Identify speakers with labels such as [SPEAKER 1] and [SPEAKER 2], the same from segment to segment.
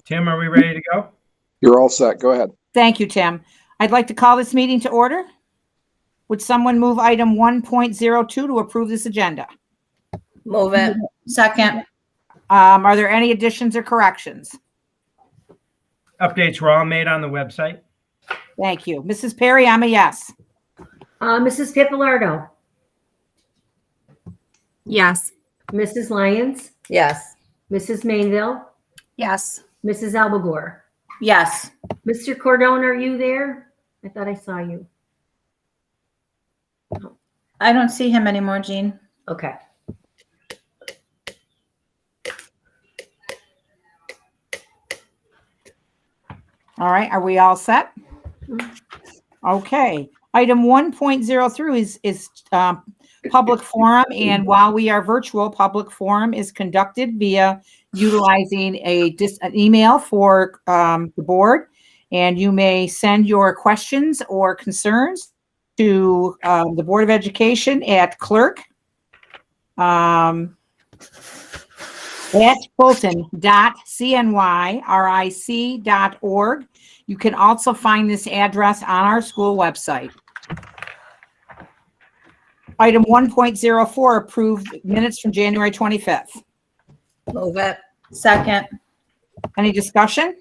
[SPEAKER 1] Tim, are we ready to go?
[SPEAKER 2] You're all set. Go ahead.
[SPEAKER 3] Thank you, Tim. I'd like to call this meeting to order. Would someone move item 1.02 to approve this agenda?
[SPEAKER 4] Move it. Second.
[SPEAKER 3] Are there any additions or corrections?
[SPEAKER 1] Updates were all made on the website.
[SPEAKER 3] Thank you. Mrs. Perry, I'm a yes.
[SPEAKER 5] Mrs. Pappalardo.
[SPEAKER 6] Yes.
[SPEAKER 5] Mrs. Lyons.
[SPEAKER 4] Yes.
[SPEAKER 5] Mrs. Mainville.
[SPEAKER 6] Yes.
[SPEAKER 5] Mrs. Albagore.
[SPEAKER 4] Yes.
[SPEAKER 5] Mr. Cordone, are you there? I thought I saw you.
[SPEAKER 4] I don't see him anymore, Jean.
[SPEAKER 5] Okay.
[SPEAKER 3] All right. Are we all set? Okay. Item 1.03 is public forum. And while we are virtual, public forum is conducted via utilizing an email for the board. And you may send your questions or concerns to the Board of Education at clerk at fulton.cnyric.org. You can also find this address on our school website. Item 1.04, approved minutes from January 25th.
[SPEAKER 4] Move it. Second.
[SPEAKER 3] Any discussion?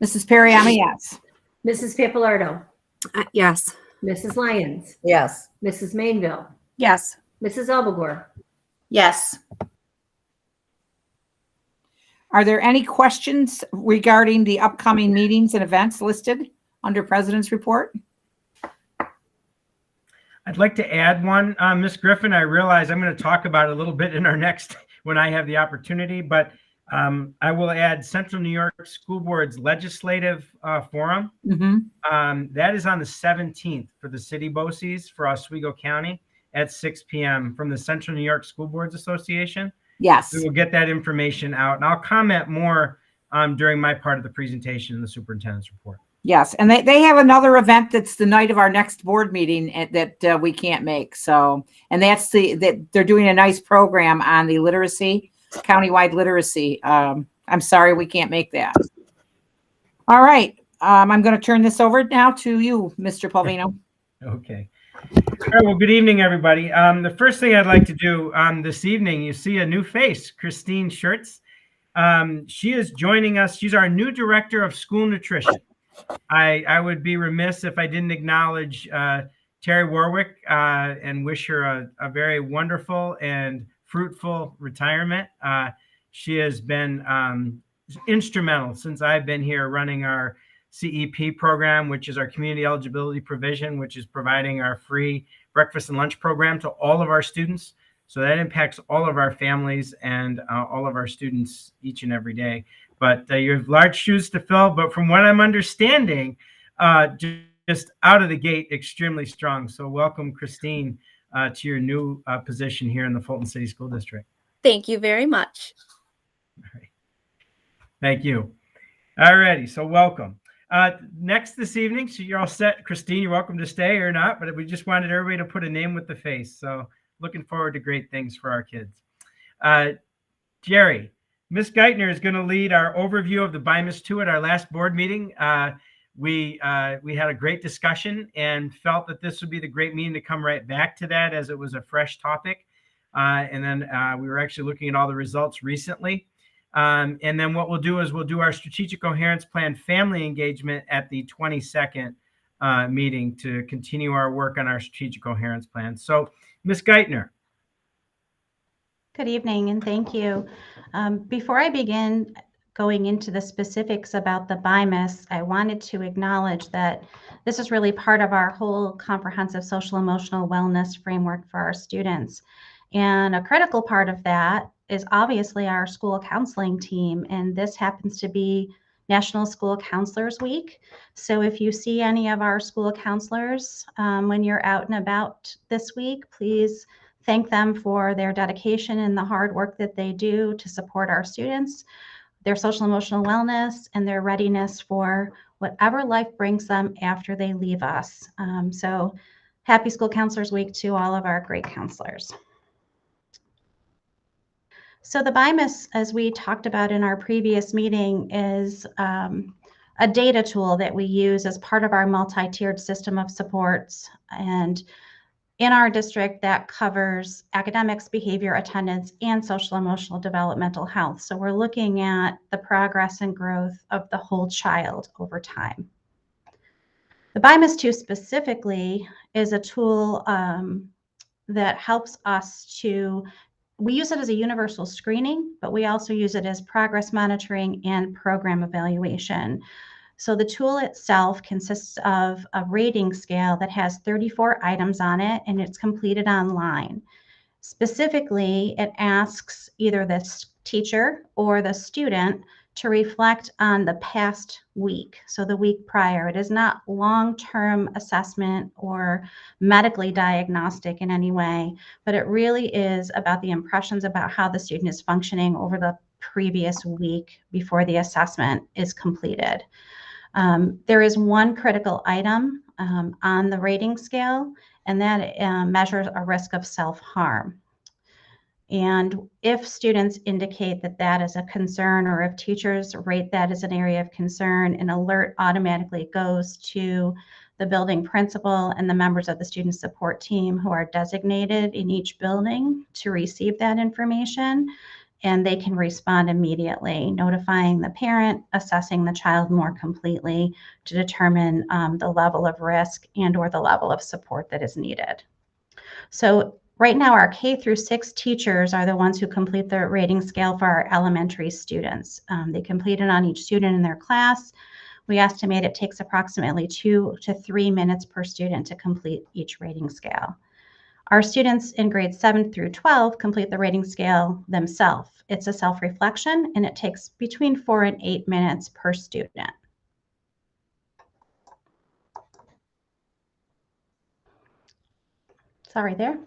[SPEAKER 3] Mrs. Perry, I'm a yes.
[SPEAKER 5] Mrs. Pappalardo.
[SPEAKER 6] Yes.
[SPEAKER 5] Mrs. Lyons.
[SPEAKER 4] Yes.
[SPEAKER 5] Mrs. Mainville.
[SPEAKER 6] Yes.
[SPEAKER 5] Mrs. Albagore.
[SPEAKER 4] Yes.
[SPEAKER 3] Are there any questions regarding the upcoming meetings and events listed under President's Report?
[SPEAKER 1] I'd like to add one. Ms. Griffin, I realize I'm going to talk about it a little bit in our next, when I have the opportunity, but I will add Central New York School Board's Legislative Forum. That is on the 17th for the city BOCES for Oswego County at 6 p.m. from the Central New York School Boards Association.
[SPEAKER 3] Yes.
[SPEAKER 1] We will get that information out, and I'll comment more during my part of the presentation in the superintendent's report.
[SPEAKER 3] Yes, and they have another event that's the night of our next board meeting that we can't make. So, and that's that they're doing a nice program on the literacy, countywide literacy. I'm sorry we can't make that. All right, I'm going to turn this over now to you, Mr. Palvino.
[SPEAKER 1] Okay. All right, well, good evening, everybody. The first thing I'd like to do this evening, you see a new face, Christine Schertz. She is joining us. She's our new director of school nutrition. I would be remiss if I didn't acknowledge Terry Warwick and wish her a very wonderful and fruitful retirement. She has been instrumental since I've been here running our CEP program, which is our community eligibility provision, which is providing our free breakfast and lunch program to all of our students. So that impacts all of our families and all of our students each and every day. But you have large shoes to fill. But from what I'm understanding, just out of the gate, extremely strong. So welcome, Christine, to your new position here in the Fulton City School District.
[SPEAKER 6] Thank you very much.
[SPEAKER 1] All right. Thank you. All righty. So welcome. Next this evening, so you're all set. Christine, you're welcome to stay or not, but we just wanted everybody to put a name with the face. So looking forward to great things for our kids. Jerry, Ms. Geithner is going to lead our overview of the BIMUS 2 at our last board meeting. We had a great discussion and felt that this would be the great meeting to come right back to that as it was a fresh topic. And then we were actually looking at all the results recently. And then what we'll do is we'll do our strategic coherence plan family engagement at the 22nd meeting to continue our work on our strategic coherence plan. So Ms. Geithner.
[SPEAKER 7] Good evening, and thank you. Before I begin going into the specifics about the BIMUS, I wanted to acknowledge that this is really part of our whole comprehensive social emotional wellness framework for our students. And a critical part of that is obviously our school counseling team, and this happens to be National School Counselors Week. So if you see any of our school counselors when you're out and about this week, please thank them for their dedication and the hard work that they do to support our students, their social emotional wellness, and their readiness for whatever life brings them after they leave us. So happy School Counselors Week to all of our great counselors. So the BIMUS, as we talked about in our previous meeting, is a data tool that we use as part of our multi-tiered system of supports. And in our district, that covers academics, behavior, attendance, and social emotional developmental health. So we're looking at the progress and growth of the whole child over time. The BIMUS 2 specifically is a tool that helps us we use it as a universal screening, but we also use it as progress monitoring and program evaluation. So the tool itself consists of a rating scale that has 34 items on it, and it's completed online. Specifically, it asks either the teacher or the student to reflect on the past week, so the week prior. It is not long-term assessment or medically diagnostic in any way, but it really is about the impressions about how the student is functioning over the previous week before the assessment is completed. There is one critical item on the rating scale, and that measures a risk of self-harm. And if students indicate that that is a concern, or if teachers rate that as an area of concern, an alert automatically goes to the building principal and the members of the student support team who are designated in each building to receive that information. And they can respond immediately, notifying the parent, assessing the child more completely to determine the level of risk and or the level of support that is needed. So right now, our K through 6 teachers are the ones who complete the rating scale for our elementary students. They complete it on each student in their class. We estimate it takes approximately 2 to 3 minutes per student to complete each rating scale. Our students in grades 7 through 12 complete the rating scale themselves. It's a self-reflection, and it takes between 4 and 8 minutes per student. Sorry there.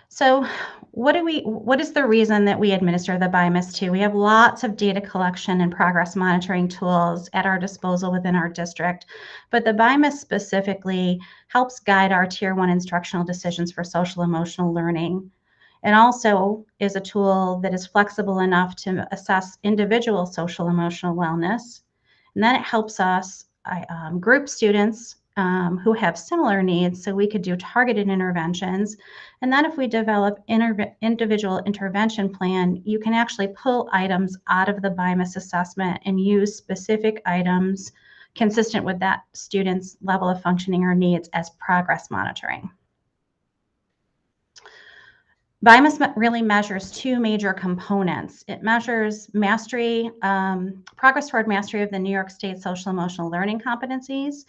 [SPEAKER 7] So what is the reason that we administer the BIMUS 2? We have lots of data collection and progress monitoring tools at our disposal within our district, but the BIMUS specifically helps guide our Tier 1 instructional decisions for social emotional learning. It also is a tool that is flexible enough to assess individual social emotional wellness. And then it helps us group students who have similar needs, so we could do targeted interventions. And then if we develop individual intervention plan, you can actually pull items out of the BIMUS assessment and use specific items consistent with that student's level of functioning or needs as progress monitoring. BIMUS really measures 2 major components. It measures mastery, progress toward mastery of the New York State social emotional learning competencies,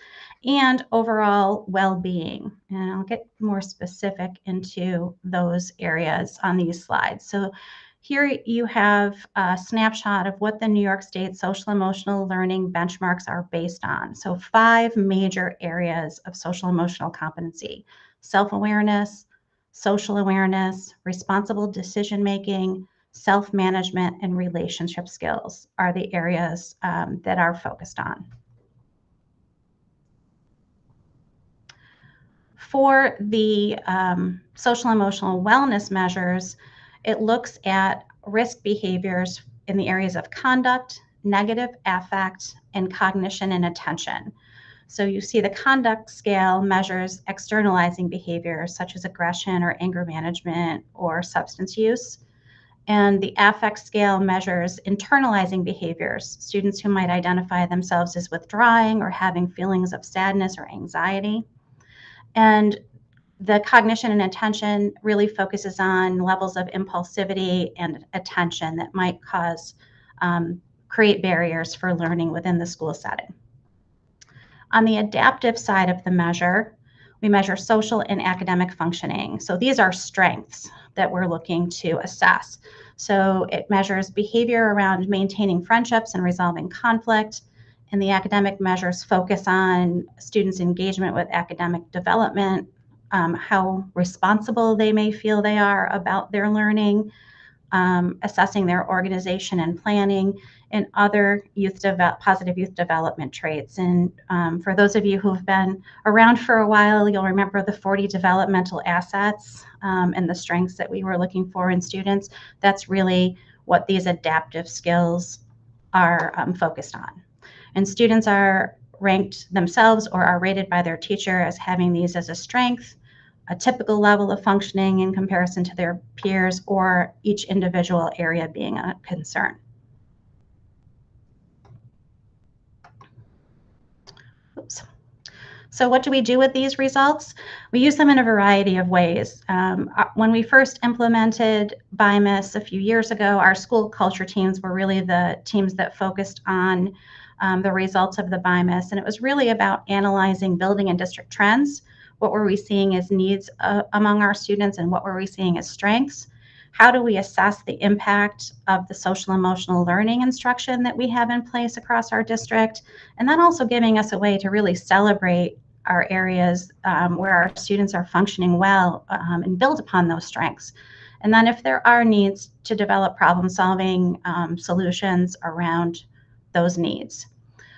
[SPEAKER 7] and overall well-being. And I'll get more specific into those areas on these slides. So here you have a snapshot of what the New York State social emotional learning benchmarks are based on. So 5 major areas of social emotional competency: self-awareness, social awareness, responsible decision-making, self-management, and relationship skills are the areas that are focused on. For the social emotional wellness measures, it looks at risk behaviors in the areas of conduct, negative affect, and cognition and attention. So you see the conduct scale measures externalizing behaviors such as aggression or anger management or substance use. And the affect scale measures internalizing behaviors, students who might identify themselves as withdrawing or having feelings of sadness or anxiety. And the cognition and attention really focuses on levels of impulsivity and attention that might create barriers for learning within the school setting. On the adaptive side of the measure, we measure social and academic functioning. So these are strengths that we're looking to assess. So it measures behavior around maintaining friendships and resolving conflict. And the academic measures focus on students' engagement with academic development, how responsible they may feel they are about their learning, assessing their organization and planning, and other positive youth development traits. And for those of you who've been around for a while, you'll remember the 40 developmental assets and the strengths that we were looking for in students. That's really what these adaptive skills are focused on. And students are ranked themselves or are rated by their teacher as having these as a strength, a typical level of functioning in comparison to their peers, or each individual area being a concern. Oops. So what do we do with these results? We use them in a variety of ways. When we first implemented BIMIS a few years ago, our school culture teams were really the teams that focused on the results of the BIMIS. And it was really about analyzing building and district trends. What were we seeing as needs among our students, and what were we seeing as strengths? How do we assess the impact of the social emotional learning instruction that we have in place across our district? And then also giving us a way to really celebrate our areas where our students are functioning well and build upon those strengths. And then if there are needs, to develop problem-solving solutions around those needs.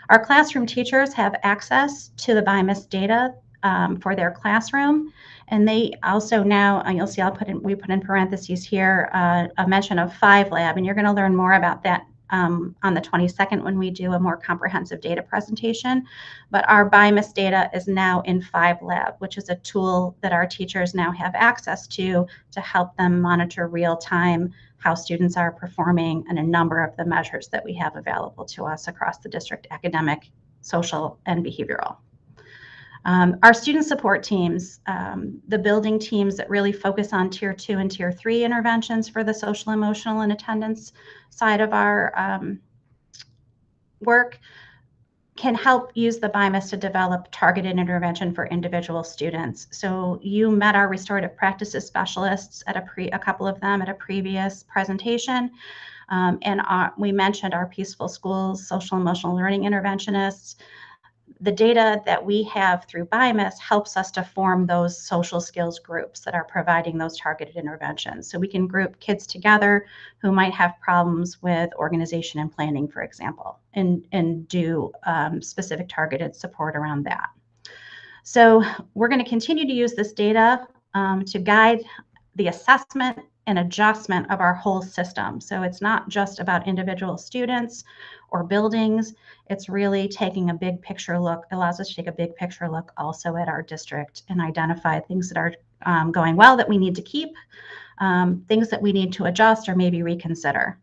[SPEAKER 7] Our classroom teachers have access to the BIMIS data for their classroom. And they also now, you'll see we put in parentheses here a mention of 5 Lab, and you're going to learn more about that on the 22nd when we do a more comprehensive data presentation. But our BIMIS data is now in 5 Lab, which is a tool that our teachers now have access to help them monitor real time how students are performing and a number of the measures that we have available to us across the district: academic, social, and behavioral. Our student support teams, the building teams that really focus on Tier 2 and Tier 3 interventions for the social, emotional, and attendance side of our work, can help use the BIMIS to develop targeted intervention for individual students. So you met our restorative practices specialists at a couple of them at a previous presentation. And we mentioned our Peaceful Schools social emotional learning interventionists. The data that we have through BIMIS helps us to form those social skills groups that are providing those targeted interventions. So we can group kids together who might have problems with organization and planning, for example, and do specific targeted support around that. So we're going to continue to use this data to guide the assessment and adjustment of our whole system. So it's not just about individual students or buildings. It's really taking a big picture look, allows us to take a big picture look also at our district and identify things that are going well that we need to keep, things that we need to adjust or maybe reconsider.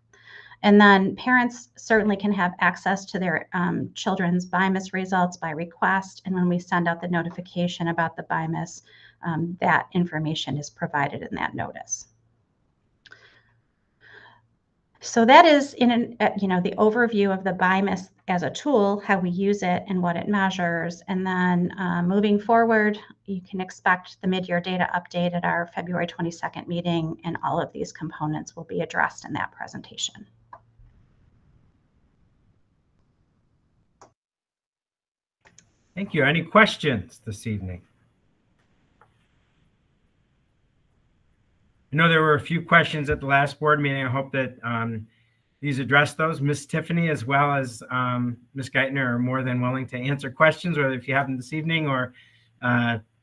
[SPEAKER 7] And then parents certainly can have access to their children's BIMIS results by request. And when we send out the notification about the BIMIS, that information is provided in that notice. So that is the overview of the BIMIS as a tool, how we use it and what it measures. And then moving forward, you can expect the mid-year data update at our February 22nd meeting, and all of these components will be addressed in that presentation.
[SPEAKER 1] Thank you. Any questions this evening? I know there were a few questions at the last board meeting. I hope that these address those. Miss Tiffany as well as Miss Geithner are more than willing to answer questions, whether if you have them this evening or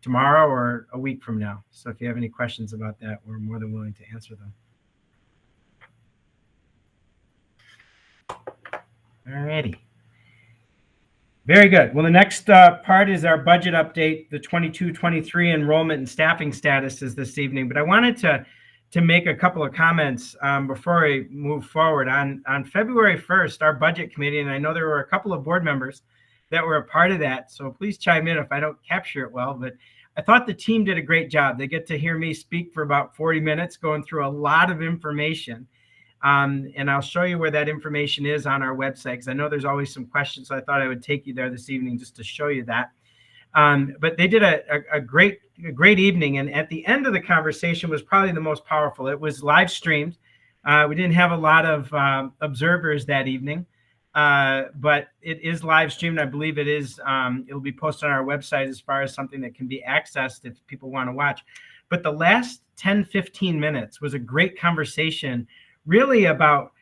[SPEAKER 1] tomorrow or a week from now. So if you have any questions about that, we're more than willing to answer them. All righty. Very good. Well, the next part is our budget update. The 22-23 enrollment and staffing status is this evening. But I wanted to make a couple of comments before we move forward. On February 1st, our budget committee, and I know there were a couple of board members that were a part of that, so please chime in if I don't capture it well, but I thought the team did a great job. They get to hear me speak for about 40 minutes, going through a lot of information. And I'll show you where that information is on our website, because I know there's always some questions, so I thought I would take you there this evening just to show you that. But they did a great evening, and at the end of the conversation was probably the most powerful. It was live streamed. We didn't have a lot of observers that evening, but it is live streamed. I believe it is. It'll be posted on our website as far as something that can be accessed if people want to watch. But the last 10-15 minutes was a great conversation, really about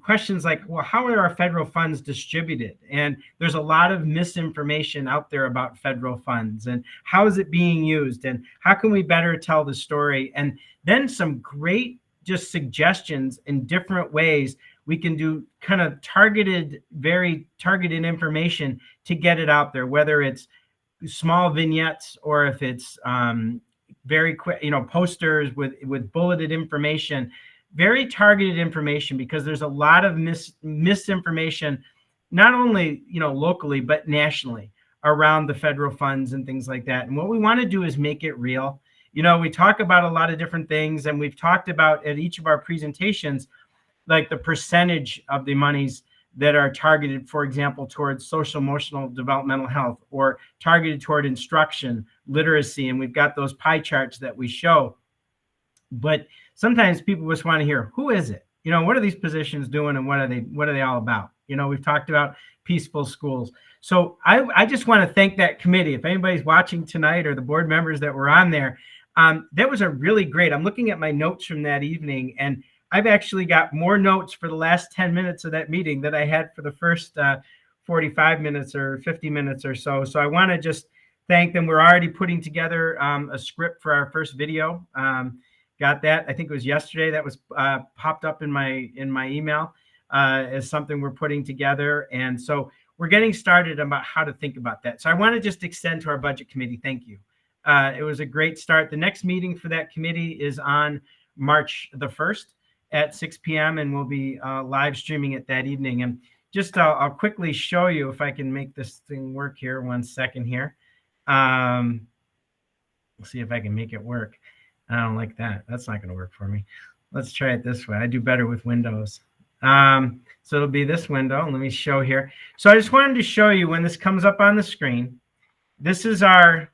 [SPEAKER 1] questions like, well, how are our federal funds distributed? And there's a lot of misinformation out there about federal funds, and how is it being used, and how can we better tell the story? And then some great just suggestions in different ways we can do kind of targeted, very targeted information to get it out there, whether it's small vignettes or if it's very quick, posters with bulleted information, very targeted information, because there's a lot of misinformation, not only, locally, but nationally around the federal funds and things like that. And what we want to do is make it real. We talk about a lot of different things, and we've talked about at each of our presentations, like the percentage of the monies that are targeted, for example, towards social, emotional, developmental health, or targeted toward instruction, literacy. And we've got those pie charts that we show. But sometimes people just want to hear, who is it? What are these positions doing, and what are they all about? We've talked about peaceful schools. So I just want to thank that committee. If anybody's watching tonight, or the board members that were on there, that was a really great, I'm looking at my notes from that evening, and I've actually got more notes for the last 10 minutes of that meeting than I had for the first 45 minutes or 50 minutes or so. So I want to just thank them. We're already putting together a script for our first video. Got that, I think it was yesterday, that was popped up in my email as something we're putting together. And so we're getting started about how to think about that. So I want to just extend to our budget committee, thank you. It was a great start. The next meeting for that committee is on March the 1st at 6 p.m. and we'll be live streaming it that evening. And just I'll quickly show you if I can make this thing work here. 1 second here. We'll see if I can make it work. I don't like that. That's not going to work for me. Let's try it this way. I do better with Windows. So it'll be this window. Let me show here. So I just wanted to show you when this comes up on the screen. This is our,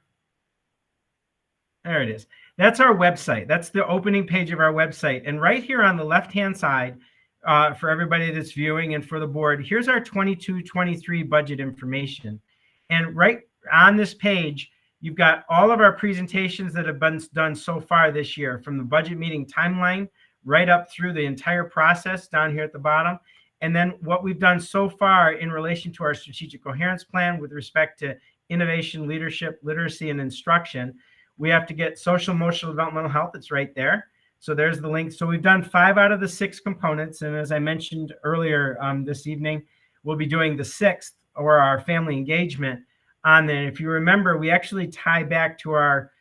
[SPEAKER 1] there it is. That's our website. That's the opening page of our website. And right here on the left-hand side, for everybody that's viewing and for the board, here's our 22-23 budget information. And right on this page, you've got all of our presentations that have been done so far this year, from the budget meeting timeline right up through the entire process down here at the bottom. And then what we've done so far in relation to our strategic coherence plan with respect to innovation, leadership, literacy, and instruction. We have to get social, emotional, developmental health. It's right there. So there's the link. So we've done 5 out of the 6 components. And as I mentioned earlier this evening, we'll be doing the 6th, or our family engagement, on there. If you remember, we actually tie back to our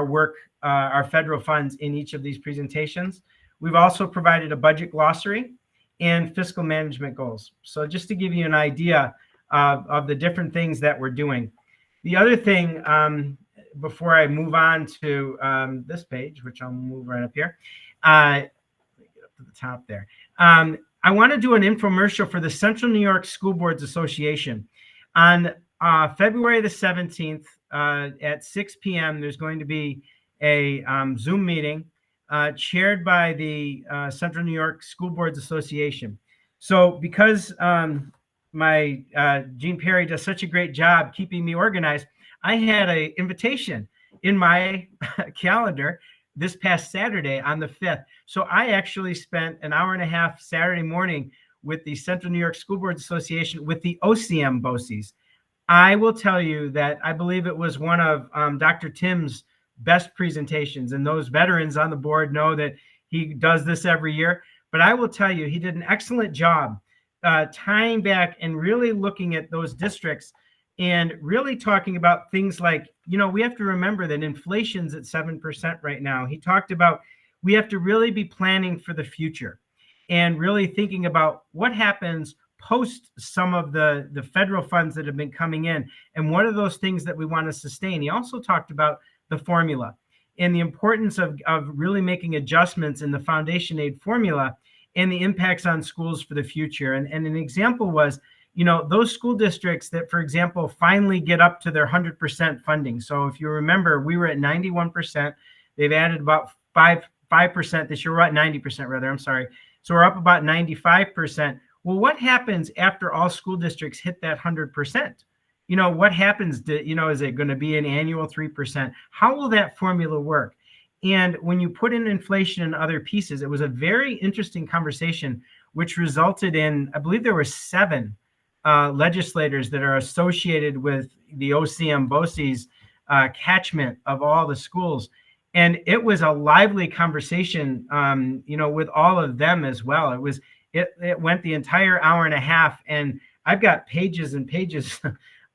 [SPEAKER 1] work, our federal funds in each of these presentations. We've also provided a budget glossary and fiscal management goals. So just to give you an idea of the different things that we're doing. The other thing, before I move on to this page, which I'll move right up here, let me get up to the top there. I want to do an infomercial for the Central New York School Boards Association. On February the 17th at 6 p.m., there's going to be a Zoom meeting chaired by the Central New York School Boards Association. So because my Gene Perry does such a great job keeping me organized, I had an invitation in my calendar this past Saturday on the 5th. So I actually spent an hour and a half Saturday morning with the Central New York School Boards Association with the OCM BOCES. I will tell you that I believe it was one of Dr. Tim's best presentations, and those veterans on the board know that he does this every year. But I will tell you, he did an excellent job tying back and really looking at those districts and really talking about things like, we have to remember that inflation's at 7% right now. He talked about we have to really be planning for the future and really thinking about what happens post some of the federal funds that have been coming in, and what are those things that we want to sustain. He also talked about the formula and the importance of really making adjustments in the foundation aid formula and the impacts on schools for the future. And an example was, those school districts that, for example, finally get up to their 100% funding. So if you remember, we were at 91%. They've added about 5% this year. We're at 90% rather, I'm sorry. So we're up about 95%. Well, what happens after all school districts hit that 100%? What happens to, is it going to be an annual 3%? How will that formula work? And when you put in inflation and other pieces, it was a very interesting conversation, which resulted in, I believe there were 7 legislators that are associated with the OCM BOCES catchment of all the schools. And it was a lively conversation, with all of them as well. It went the entire hour and a half, and I've got pages and pages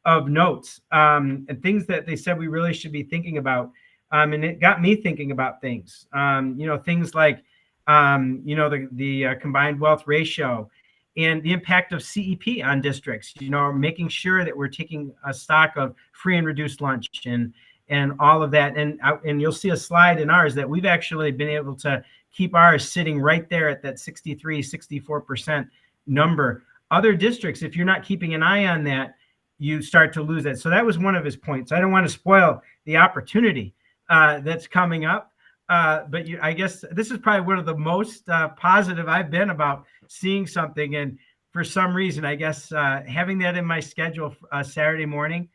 [SPEAKER 1] of notes, and things that they said we really should be thinking about. And it got me thinking about things, things like, the combined wealth ratio and the impact of CEP on districts, making sure that we're taking a stock of free and reduced lunch and all of that. And you'll see a slide in ours that we've actually been able to keep ours sitting right there at that 63, 64% number. Other districts, if you're not keeping an eye on that, you start to lose that. So that was one of his points. I don't want to spoil the opportunity that's coming up. But I guess this is probably one of the most positive I've been about seeing something. And for some reason, I guess having that in my schedule Saturday morning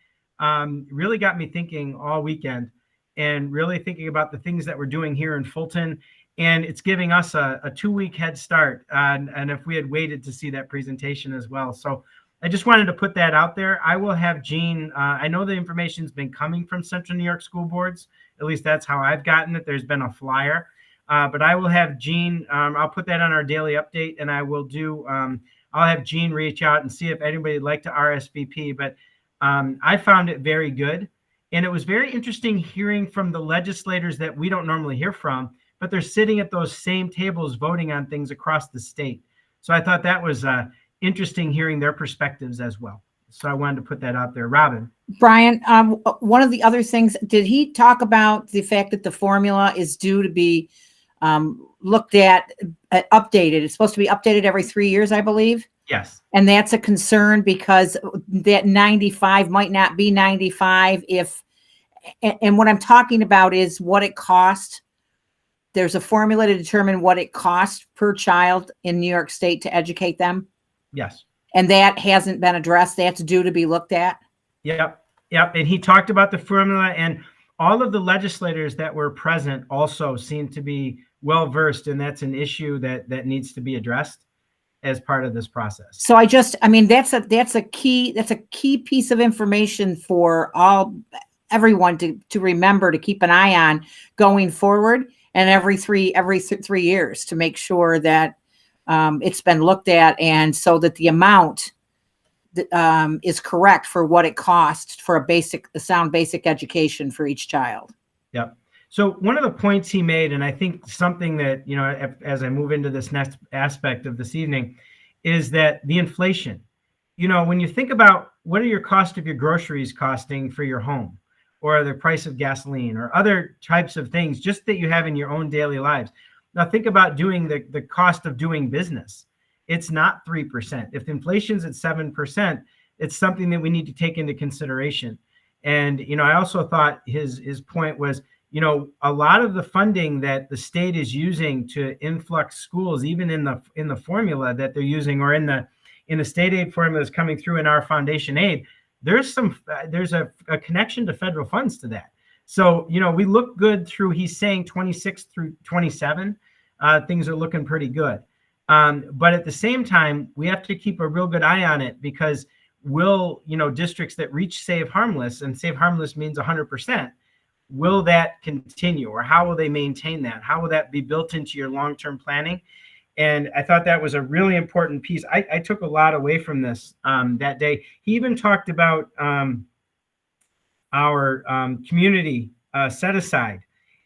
[SPEAKER 1] really got me thinking all weekend, and really thinking about the things that we're doing here in Fulton. And it's giving us a 2-week head start. And if we had waited to see that presentation as well. So I just wanted to put that out there. I will have Jean, I know the information's been coming from Central New York School Boards. At least that's how I've gotten it. There's been a flyer. But I will have Jean, I'll put that on our daily update, and I will I'll have Jean reach out and see if anybody would like to RSVP. But I found it very good. And it was very interesting hearing from the legislators that we don't normally hear from, but they're sitting at those same tables voting on things across the state. So I thought that was interesting hearing their perspectives as well. So I wanted to put that out there. Robin.
[SPEAKER 3] Brian, one of the other things, did he talk about the fact that the formula is due to be looked at, updated? It's supposed to be updated every 3 years, I believe.
[SPEAKER 1] Yes.
[SPEAKER 3] And that's a concern because that 95 might not be 95 and what I'm talking about is what it costs. There's a formula to determine what it costs per child in New York State to educate them.
[SPEAKER 1] Yes.
[SPEAKER 3] And that hasn't been addressed. That's due to be looked at.
[SPEAKER 1] Yep. And he talked about the formula, and all of the legislators that were present also seemed to be well versed, and that's an issue that needs to be addressed as part of this process.
[SPEAKER 3] So that's a key piece of information for everyone to remember, to keep an eye on going forward, and every three years to make sure that it's been looked at, and so that the amount is correct for what it costs for a sound basic education for each child. Yep.
[SPEAKER 1] So one of the points he made, and I think something that, as I move into this next aspect of this evening, is that the inflation, when you think about what are your cost of your groceries costing for your home, or the price of gasoline, or other types of things just that you have in your own daily lives. Now think about doing the cost of doing business. It's not 3%. If inflation's at 7%, it's something that we need to take into consideration. And, I also thought his point was, a lot of the funding that the state is using to influx schools, even in the formula that they're using, or in the state aid formula that's coming through in our foundation aid, there's a connection to federal funds to that. So, we look good through, he's saying 26 through 27, things are looking pretty good. But at the same time, we have to keep a real good eye on it, because districts that reach Save Harmless, and Save Harmless means 100%, will that continue, or how will they maintain that? How will that be built into your long-term planning? And I thought that was a really important piece. I took a lot away from this that day. He even talked about our community set aside,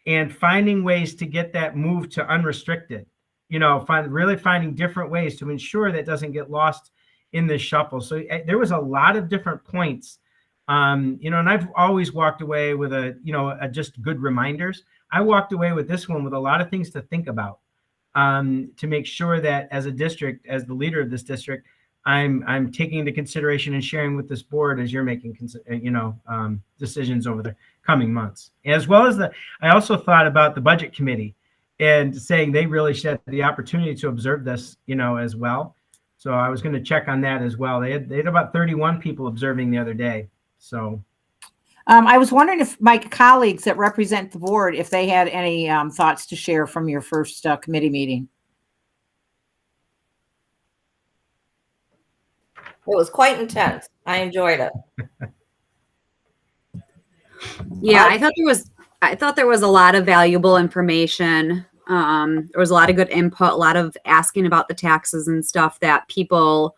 [SPEAKER 1] and finding ways to get that moved to unrestricted, finding different ways to ensure that doesn't get lost in this shuffle. So there was a lot of different points, and I've always walked away with just good reminders. I walked away with this one with a lot of things to think about, to make sure that as a district, as the leader of this district, I'm taking into consideration and sharing with this board as you're making decisions over the coming months. As well as I also thought about the budget committee, and saying they really should have the opportunity to observe this, as well. So I was going to check on that as well. They had about 31 people observing the other day. So
[SPEAKER 3] I was wondering if my colleagues that represent the board, if they had any thoughts to share from your first committee meeting.
[SPEAKER 8] It was quite intense. I enjoyed it.
[SPEAKER 6] Yeah, I thought there was I thought there was a lot of valuable information. There was a lot of good input, a lot of asking about the taxes and stuff that people,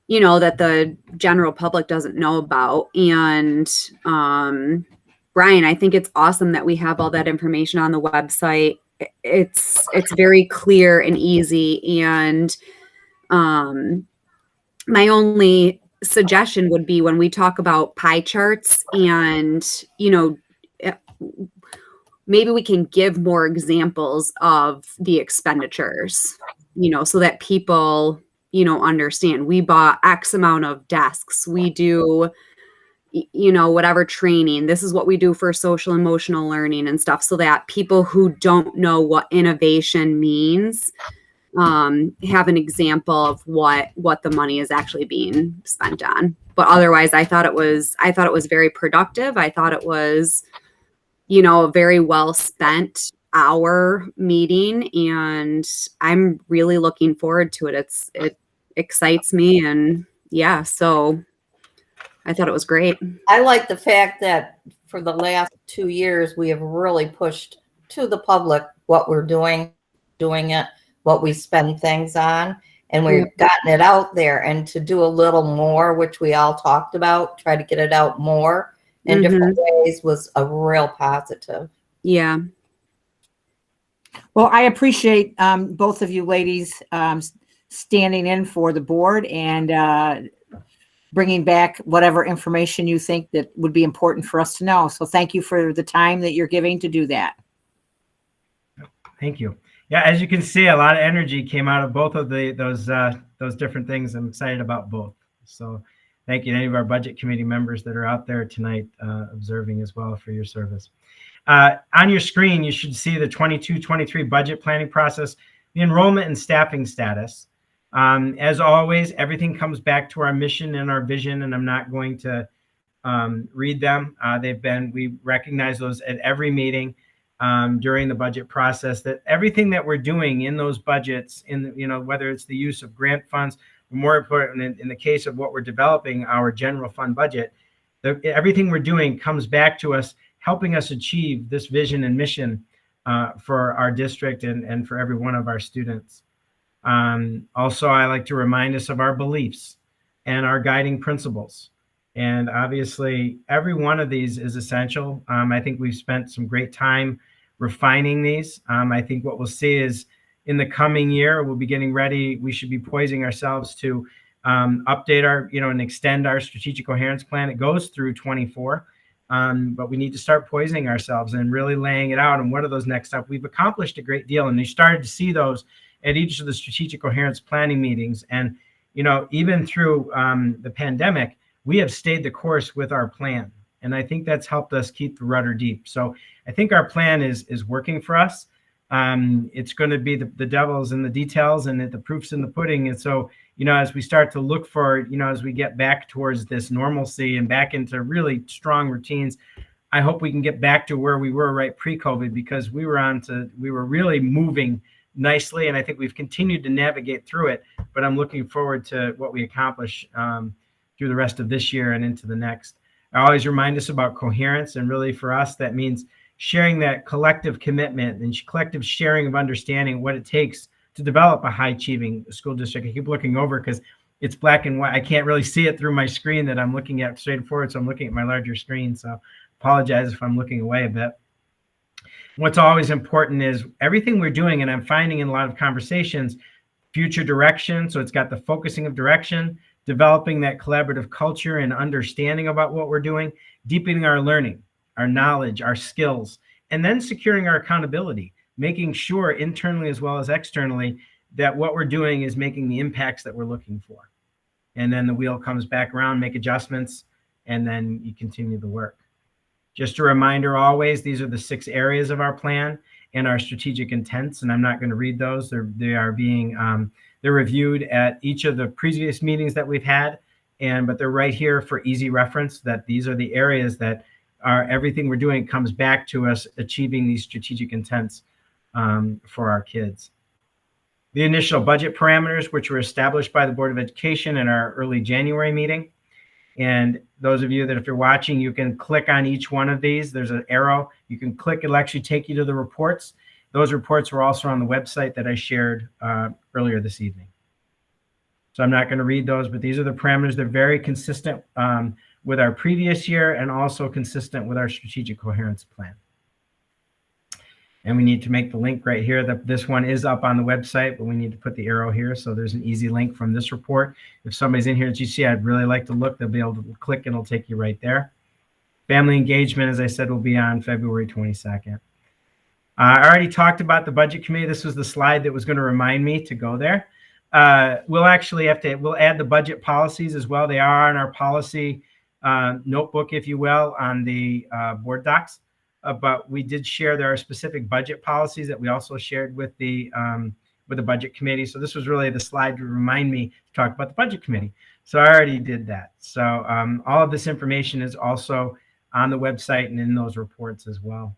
[SPEAKER 6] that the general public doesn't know about. And Brian, I think it's awesome that we have all that information on the website. It's very clear and easy. And my only suggestion would be when we talk about pie charts and, maybe we can give more examples of the expenditures, so that people, understand we bought X amount of desks. We do, whatever training. This is what we do for social emotional learning and stuff, so that people who don't know what innovation means have an example of what the money is actually being spent on. But otherwise, I thought it was very productive. I thought it was, a very well spent hour meeting, and I'm really looking forward to it. It excites me, and yeah, so I thought it was great.
[SPEAKER 8] I like the fact that for the last 2 years, we have really pushed to the public what we're doing it, what we spend things on, and we've gotten it out there. And to do a little more, which we all talked about, try to get it out more in different ways, was a real positive.
[SPEAKER 6] Yeah.
[SPEAKER 3] Well, I appreciate both of you ladies standing in for the board and bringing back whatever information you think that would be important for us to know. So thank you for the time that you're giving to do that.
[SPEAKER 1] Thank you. Yeah, as you can see, a lot of energy came out of both of those different things. I'm excited about both. So thank you to any of our budget committee members that are out there tonight observing as well for your service. On your screen, you should see the 22-23 budget planning process, the enrollment and staffing status. As always, everything comes back to our mission and our vision, and I'm not going to read them. We recognize those at every meeting during the budget process, that everything that we're doing in those budgets, whether it's the use of grant funds, more important in the case of what we're developing, our general fund budget, everything we're doing comes back to us, helping us achieve this vision and mission for our district and for every one of our students. Also, I like to remind us of our beliefs and our guiding principles. And obviously, every one of these is essential. I think we've spent some great time refining these. I think what we'll see is in the coming year, we'll be getting ready. We should be poising ourselves to update our, and extend our strategic coherence plan. It goes through 24, but we need to start poising ourselves and really laying it out. And what are those next steps? We've accomplished a great deal, and you started to see those at each of the strategic coherence planning meetings. And, even through the pandemic, we have stayed the course with our plan. And I think that's helped us keep the rudder deep. So I think our plan is working for us. It's going to be the devil's in the details, and the proof's in the pudding. And so, as we start to look for, as we get back towards this normalcy and back into really strong routines, I hope we can get back to where we were right pre-COVID, because we were really moving nicely. And I think we've continued to navigate through it, but I'm looking forward to what we accomplish through the rest of this year and into the next. I always remind us about coherence, and really for us, that means sharing that collective commitment and collective sharing of understanding what it takes to develop a high achieving school district. I keep looking over because it's black and white. I can't really see it through my screen that I'm looking at straight forward. So I'm looking at my larger screen. So apologize if I'm looking away a bit. What's always important is everything we're doing, and I'm finding in a lot of conversations, future direction. So it's got the focusing of direction, developing that collaborative culture and understanding about what we're doing, deepening our learning, our knowledge, our skills, and then securing our accountability, making sure internally as well as externally that what we're doing is making the impacts that we're looking for. And then the wheel comes back around, make adjustments, and then you continue the work. Just a reminder always, these are the 6 areas of our plan and our strategic intents, and I'm not going to read those. They're reviewed at each of the previous meetings that we've had, but they're right here for easy reference, that these are the areas that everything we're doing comes back to us achieving these strategic intents for our kids. The initial budget parameters, which were established by the Board of Education in our early January meeting. And those of you that if you're watching, you can click on each one of these. There's an arrow. You can click. It'll actually take you to the reports. Those reports were also on the website that I shared earlier this evening. So I'm not going to read those, but these are the parameters. They're very consistent with our previous year and also consistent with our strategic coherence plan. And we need to make the link right here. This one is up on the website, but we need to put the arrow here. So there's an easy link from this report. If somebody's in here at GC, I'd really like to look. They'll be able to click and it'll take you right there. Family engagement, as I said, will be on February 22nd. I already talked about the budget committee. This was the slide that was going to remind me to go there. We'll actually we'll add the budget policies as well. They are on our policy notebook, if you will, on the board docs. But we did share there are specific budget policies that we also shared with the budget committee. So this was really the slide to remind me to talk about the budget committee. So I already did that. So all of this information is also on the website and in those reports as well.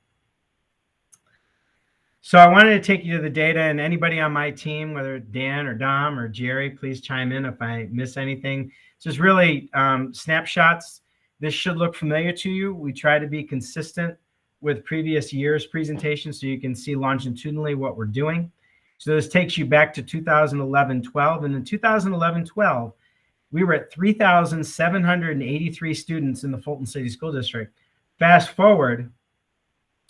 [SPEAKER 1] So I wanted to take you to the data, and anybody on my team, whether Dan or Dom or Jerry, please chime in if I miss anything. Just really snapshots. This should look familiar to you. We try to be consistent with previous year's presentations so you can see longitudinally what we're doing. So this takes you back to 2011-12. And in 2011-12, we were at 3,783 students in the Fulton City School District. Fast forward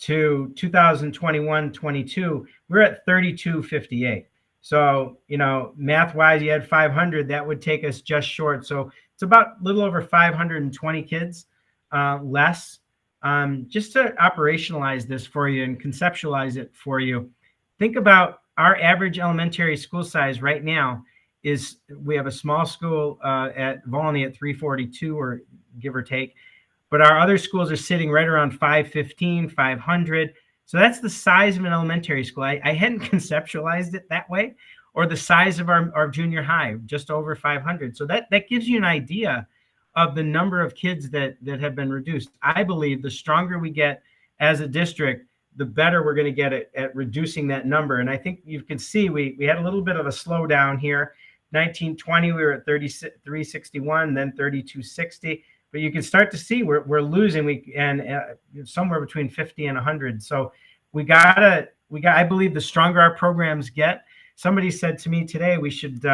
[SPEAKER 1] to 2021-22, we're at 3,258. So, you know, math-wise, you had 500, that would take us just short. So it's about a little over 520 kids less. Just to operationalize this for you and conceptualize it for you, think about our average elementary school size right now is, we have a small school at Volney at 342 or give or take, but our other schools are sitting right around 515, 500. So that's the size of an elementary school. I hadn't conceptualized it that way, or the size of our junior high, just over 500. So that gives you an idea of the number of kids that have been reduced. I believe the stronger we get as a district, the better we're going to get at reducing that number. And I think you can see we had a little bit of a slowdown here. 1920, we were at 361, then 3260. But you can start to see we're losing. Somewhere between 50 and 100. So I believe the stronger our programs get. Somebody said to me today, we should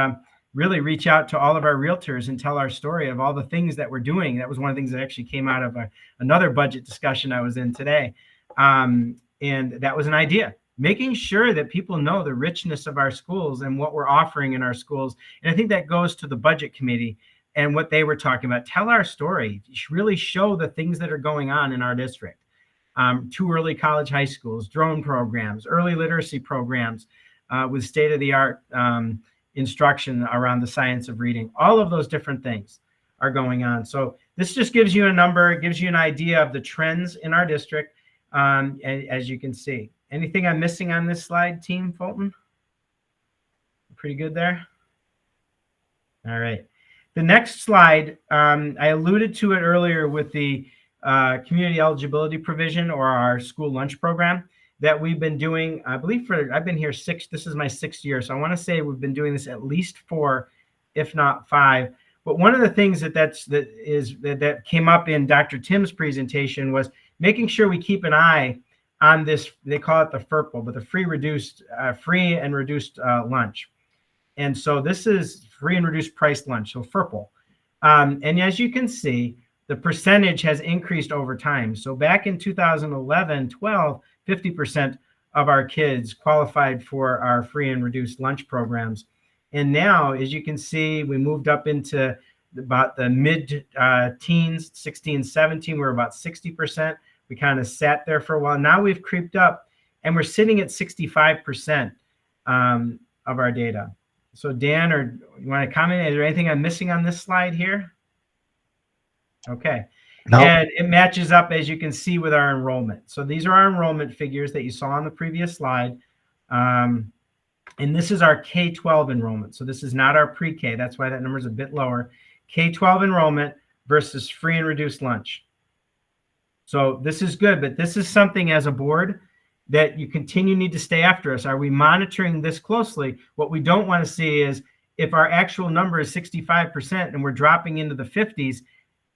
[SPEAKER 1] really reach out to all of our realtors and tell our story of all the things that we're doing. That was one of the things that actually came out of another budget discussion I was in today. And that was an idea, making sure that people know the richness of our schools and what we're offering in our schools. And I think that goes to the budget committee and what they were talking about. Tell our story, really show the things that are going on in our district. 2 early college high schools, drone programs, early literacy programs with state-of-the-art instruction around the science of reading. All of those different things are going on. So this just gives you a number, it gives you an idea of the trends in our district, as you can see. Anything I'm missing on this slide, Team Fulton? Pretty good there? All right. The next slide, I alluded to it earlier with the community eligibility provision, or our school lunch program that we've been doing. I believe I've been here this is my 6th year. So I want to say we've been doing this at least 4, if not 5. But one of the things that came up in Dr. Tim's presentation was making sure we keep an eye on this. They call it the FERPL, but the free and reduced lunch. And so this is free and reduced price lunch, so FERPL. And as you can see, the percentage has increased over time. So back in 2011-12, 50% of our kids qualified for our free and reduced lunch programs. And now, as you can see, we moved up into about the mid-teens, 16, 17, we're about 60%. We kind of sat there for a while. Now we've creeped up, and we're sitting at 65% of our data. So Dan, or you want to comment? Is there anything I'm missing on this slide here? Okay. No. And it matches up, as you can see, with our enrollment. So these are our enrollment figures that you saw on the previous slide. And this is our K-12 enrollment. So this is not our pre-K. That's why that number is a bit lower. K-12 enrollment versus free and reduced lunch. So this is good, but this is something as a board that you need to stay after us. Are we monitoring this closely? What we don't want to see is if our actual number is 65% and we're dropping into the 50s,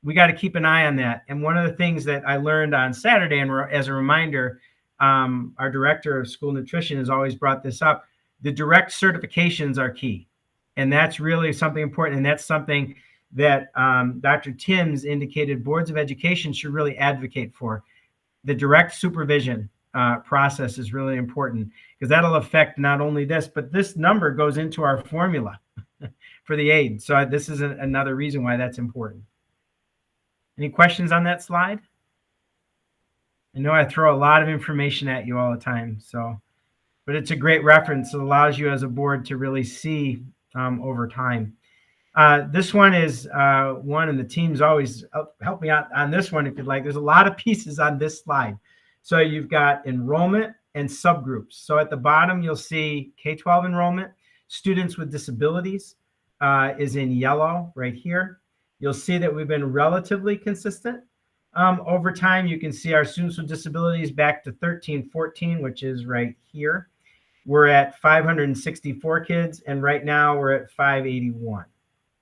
[SPEAKER 1] we got to keep an eye on that. And one of the things that I learned on Saturday, and as a reminder, our director of school nutrition has always brought this up. The direct certifications are key. And that's really something important. And that's something that Dr. Timms indicated boards of education should really advocate for. The direct supervision process is really important because that'll affect not only this, but this number goes into our formula for the aid. So this is another reason why that's important. Any questions on that slide? I know I throw a lot of information at you all the time, but it's a great reference. It allows you as a board to really see over time. This one is one, and the teams always help me out on this one if you'd like. There's a lot of pieces on this slide. So you've got enrollment and subgroups. So at the bottom, you'll see K-12 enrollment. Students with disabilities is in yellow right here. You'll see that we've been relatively consistent. Over time, you can see our students with disabilities back to 1314, which is right here. We're at 564 kids, and right now we're at 581.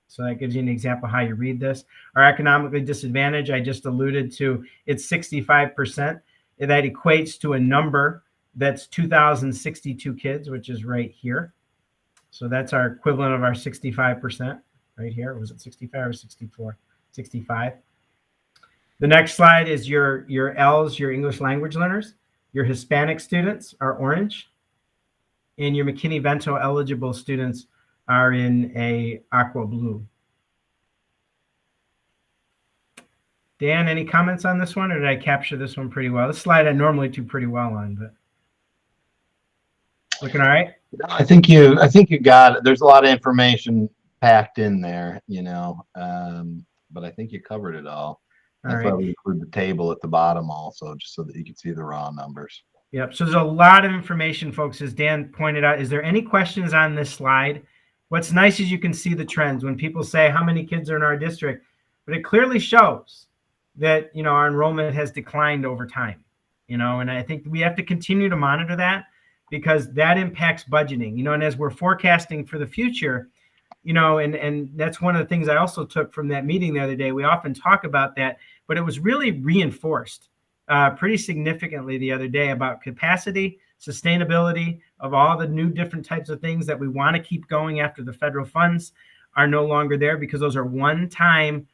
[SPEAKER 1] So that gives you an example of how you read this. Our economically disadvantaged, I just alluded to, it's 65%. That equates to a number that's 2,062 kids, which is right here. So that's our equivalent of our 65% right here. Was it 65 or 64? 65. The next slide is your L's, your English language learners. Your Hispanic students are orange. And your McKinney-Vento eligible students are in a aqua blue. Dan, any comments on this one, or did I capture this one pretty well? This slide I normally do pretty well on, but looking all right?
[SPEAKER 9] I think you got it. There's a lot of information packed in there, but I think you covered it all. That's why we include the table at the bottom also, just so that you can see the raw numbers.
[SPEAKER 1] Yep. So there's a lot of information, folks, as Dan pointed out. Is there any questions on this slide? What's nice is you can see the trends when people say how many kids are in our district, but it clearly shows that, our enrollment has declined over time, and I think we have to continue to monitor that because that impacts budgeting, and as we're forecasting for the future, and that's one of the things I also took from that meeting the other day. We often talk about that, but it was really reinforced pretty significantly the other day about capacity, sustainability of all the new different types of things that we want to keep going after the federal funds are no longer there because those are one-time,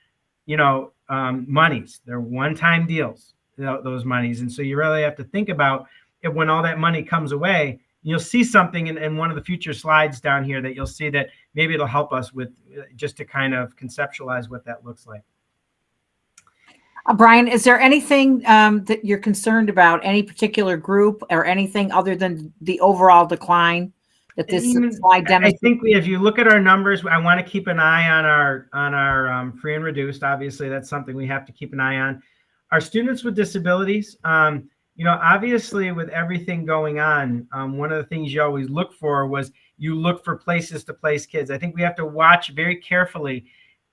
[SPEAKER 1] monies. They're one-time deals, those monies. And so you really have to think about it when all that money comes away. You'll see something in one of the future slides down here that you'll see that maybe it'll help us with just to kind of conceptualize what that looks like.
[SPEAKER 3] Brian, is there anything that you're concerned about, any particular group or anything other than the overall decline that this slide demonstrates?
[SPEAKER 1] I think if you look at our numbers, I want to keep an eye on our free and reduced. Obviously, that's something we have to keep an eye on. Our students with disabilities, obviously with everything going on, one of the things you always look for was you look for places to place kids. I think we have to watch very carefully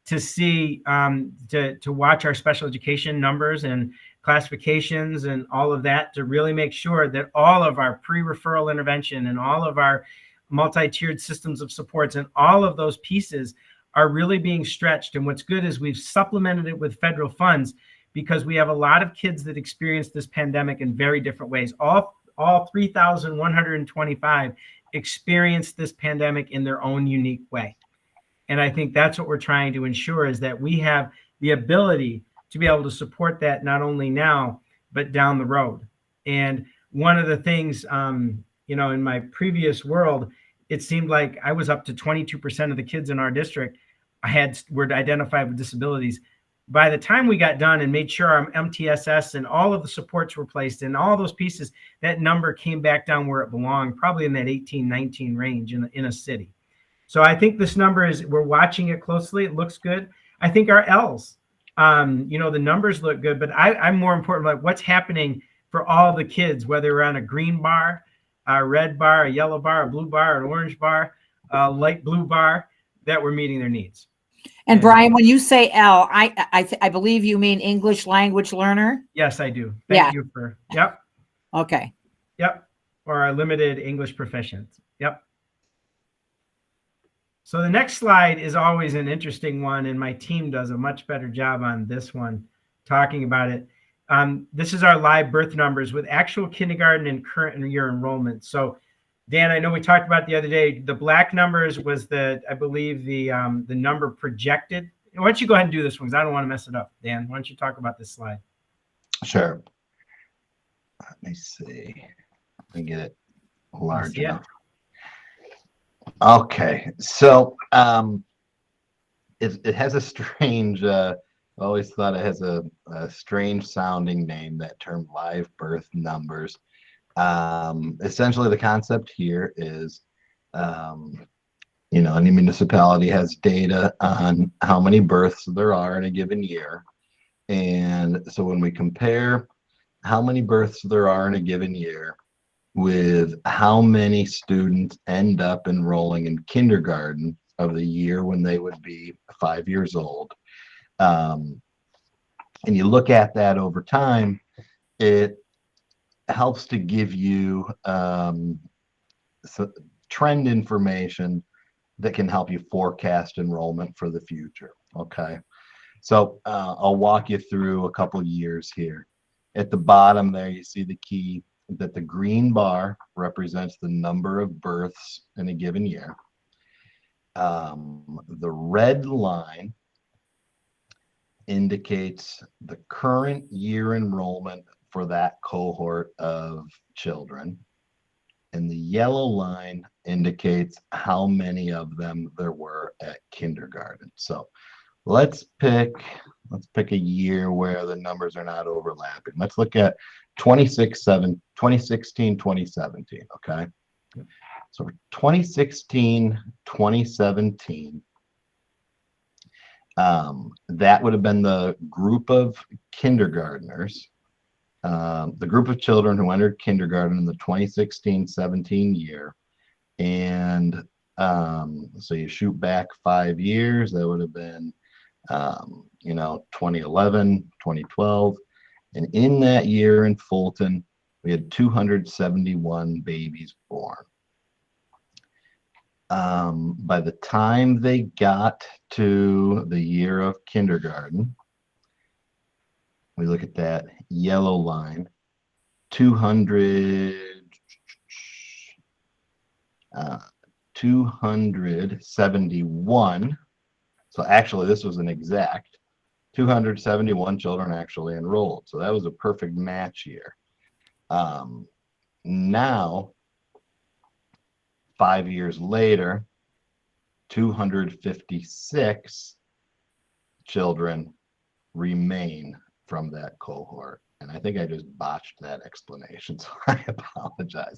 [SPEAKER 1] to see, to watch our special education numbers and classifications and all of that to really make sure that all of our pre-referral intervention and all of our multi-tiered systems of supports and all of those pieces are really being stretched. And what's good is we've supplemented it with federal funds because we have a lot of kids that experience this pandemic in very different ways. All 3,125 experienced this pandemic in their own unique way. And I think that's what we're trying to ensure is that we have the ability to be able to support that not only now, but down the road. And one of the things, in my previous world, it seemed like I was up to 22% of the kids in our district were identified with disabilities. By the time we got done and made sure our MTSS and all of the supports were placed in all those pieces, that number came back down where it belonged, probably in that 18, 19 range in a city. So I think this number we're watching it closely. It looks good. I think our L's, the numbers look good, but I'm more important like what's happening for all the kids, whether we're on a green bar, a red bar, a yellow bar, a blue bar, an orange bar, a light blue bar, that we're meeting their needs.
[SPEAKER 3] And Brian, when you say L, I believe you mean English language learner?
[SPEAKER 1] Yes, I do. Thank you for, yep.
[SPEAKER 3] Okay.
[SPEAKER 1] Yep. Or our limited English proficient. Yep. So the next slide is always an interesting one, and my team does a much better job on this one, talking about it. This is our live birth numbers with actual kindergarten and current year enrollment. So, Dan, I know we talked about the other day. The black numbers was I believe the number projected. Why don't you go ahead and do this one, because I don't want to mess it up. Dan, why don't you talk about this slide?
[SPEAKER 9] Sure. Let me see. Let me get it large enough. Okay, so it has a strange. I always thought it has a strange sounding name. That term, live birth numbers. Essentially, the concept here is, any municipality has data on how many births there are in a given year, and so when we compare how many births there are in a given year with how many students end up enrolling in kindergarten of the year when they would be 5 years old. And you look at that over time, it helps to give you trend information that can help you forecast enrollment for the future. Okay, so I'll walk you through a couple years here. At the bottom there, you see the key that the green bar represents the number of births in a given year. The red line indicates the current year enrollment for that cohort of children. And the yellow line indicates how many of them there were at kindergarten. So let's pick a year where the numbers are not overlapping. Let's look at 2016, 2017, okay? So for 2016, 2017, that would have been the group of kindergartners, the group of children who entered kindergarten in the 2016-17 year. And so you shoot back 5 years, that would have been 2011, 2012. And in that year in Fulton, we had 271 babies born. By the time they got to the year of kindergarten, we look at that yellow line, 271. So actually, this was an exact 271 children actually enrolled. So that was a perfect match year. Now, 5 years later, 256 children remain from that cohort. And I think I just botched that explanation, so I apologize.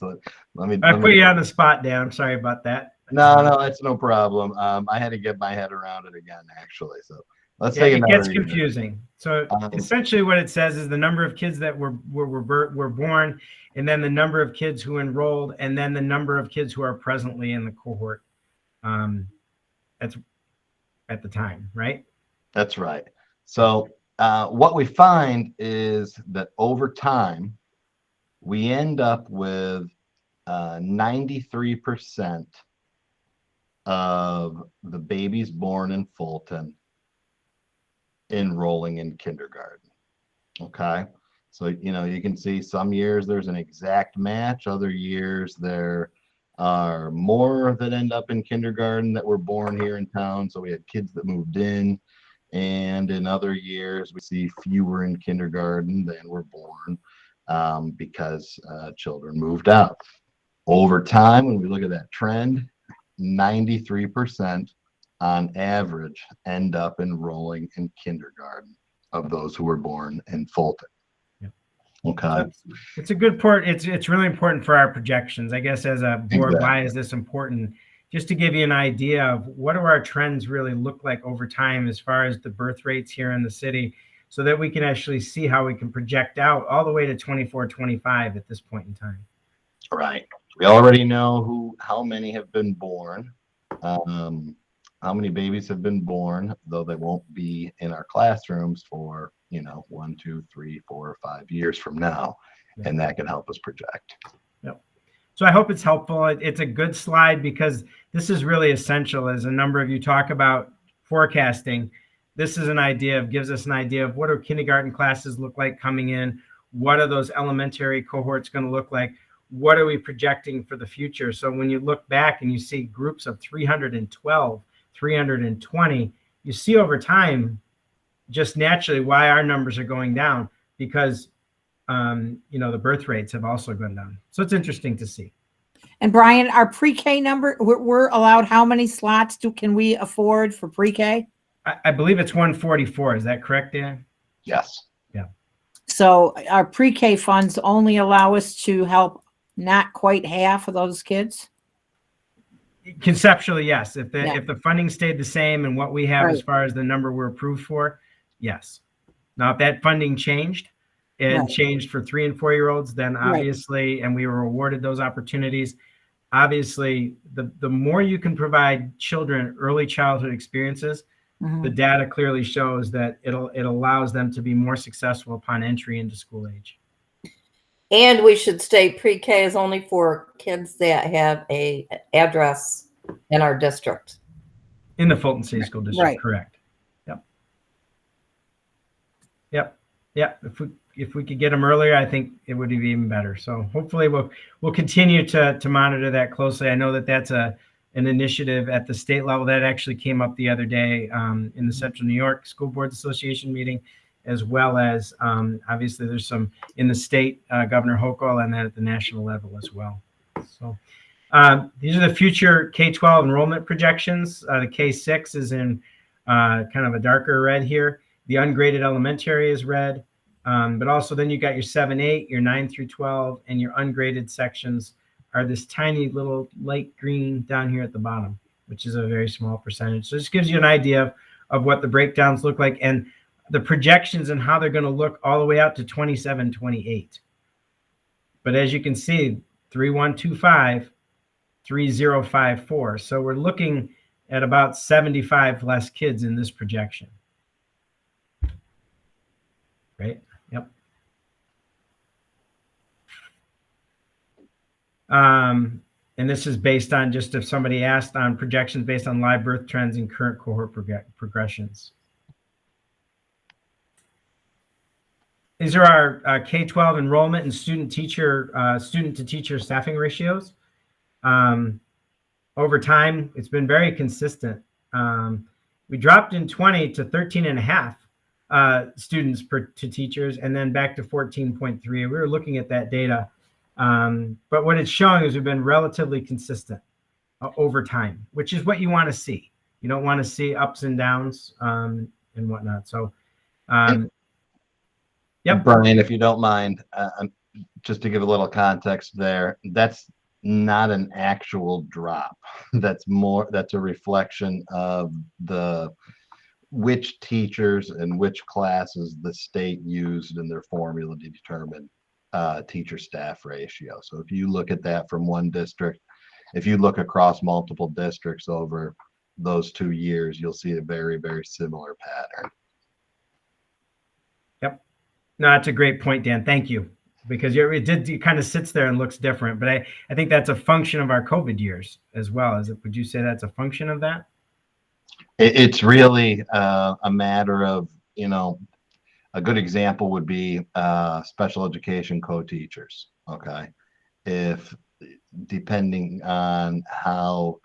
[SPEAKER 9] Let me
[SPEAKER 1] put you on the spot, Dan. I'm sorry about that.
[SPEAKER 9] No, it's no problem. I had to get my head around it again, actually. So let's take
[SPEAKER 1] it
[SPEAKER 9] another.
[SPEAKER 1] Gets confusing. So essentially, what it says is the number of kids that were born, and then the number of kids who enrolled, and then the number of kids who are presently in the cohort. That's at the time, right? That's
[SPEAKER 9] right. So what we find is that over time, we end up with 93% of the babies born in Fulton enrolling in kindergarten. Okay. So, you can see some years there's an exact match. Other years there are more that end up in kindergarten that were born here in town. So we had kids that moved in. And in other years, we see fewer in kindergarten than were born because children moved out. Over time, when we look at that trend, 93% on average end up enrolling in kindergarten of those who were born in Fulton. Yeah. Okay.
[SPEAKER 1] It's a good point. It's really important for our projections. I guess as a board, why is this important? Just to give you an idea of what do our trends really look like over time as far as the birth rates here in the city, so that we can actually see how we can project out all the way to 24, 25 at this point in time.
[SPEAKER 9] Right. We already know how many have been born, how many babies have been born, though they won't be in our classrooms for 1, 2, 3, 4, 5 years from now, and that can help us project.
[SPEAKER 1] Yep. So I hope it's helpful. It's a good slide because this is really essential. As a number of you talk about forecasting, this is gives us an idea of what do kindergarten classes look like coming in? What are those elementary cohorts going to look like? What are we projecting for the future? So when you look back and you see groups of 312, 320, you see over time, just naturally why our numbers are going down, because the birth rates have also gone down. So it's interesting to see.
[SPEAKER 3] And Brian, our pre-K number, we're allowed how many slots can we afford for pre-K?
[SPEAKER 1] I believe it's 144. Is that correct, Dan?
[SPEAKER 9] Yes.
[SPEAKER 1] Yeah.
[SPEAKER 3] So our pre-K funds only allow us to help not quite half of those kids?
[SPEAKER 1] Conceptually, yes. If
[SPEAKER 3] Yeah.
[SPEAKER 1] the funding stayed the same and what we have as
[SPEAKER 3] Right.
[SPEAKER 1] far as the number we're approved for, yes. Now, if that funding changed and
[SPEAKER 3] Right.
[SPEAKER 1] changed for 3 and 4-year-olds, then
[SPEAKER 3] Right.
[SPEAKER 1] obviously, and we were awarded those opportunities, obviously, the more you can provide children early childhood experiences, the data clearly shows that it allows them to be more successful upon entry into school age.
[SPEAKER 8] And we should state pre-K is only for kids that have a address in our district.
[SPEAKER 1] In the Fulton City School District,
[SPEAKER 3] Right.
[SPEAKER 1] correct. Yep. If we could get them earlier, I think it would be even better. So hopefully we'll continue to monitor that closely. I know that that's an initiative at the state level that actually came up the other day in the Central New York School Boards Association meeting, as well as obviously there's some in the state, Governor Hochul, and then at the national level as well. So these are the future K-12 enrollment projections. The K-6 is in kind of a darker red here. The ungraded elementary is red, but also then you got your 7-8, your 9 through 12, and your ungraded sections are this tiny little light green down here at the bottom, which is a very small percentage. So this gives you an idea of what the breakdowns look like and the projections and how they're going to look all the way out to 27, 28. But as you can see, 3125, 3054. So we're looking at about 75 less kids in this projection. Right? Yep. And this is based on, just if somebody asked, on projections based on live birth trends and current cohort progressions. These are our K-12 enrollment and student to teacher staffing ratios. Over time, it's been very consistent. We dropped in 20 to 13 and a half students to teachers, and then back to 14.3. We were looking at that data. But what it's showing is we've been relatively consistent over time, which is what you want to see. You don't want to see ups and downs and whatnot. So, yep.
[SPEAKER 9] Brian, if you don't mind, just to give a little context there, that's not an actual drop. That's a reflection of which teachers and which classes the state used in their formula to determine teacher staff ratio. So if you look at that from one district, if you look across multiple districts over those 2 years, you'll see a very, very similar pattern.
[SPEAKER 1] Yep. No, that's a great point, Dan. Thank you. Because it kind of sits there and looks different. But I think that's a function of our COVID years as well. Would you say that's a function of that?
[SPEAKER 9] It's really a matter of, a good example would be special education co-teachers. Okay. If depending on how,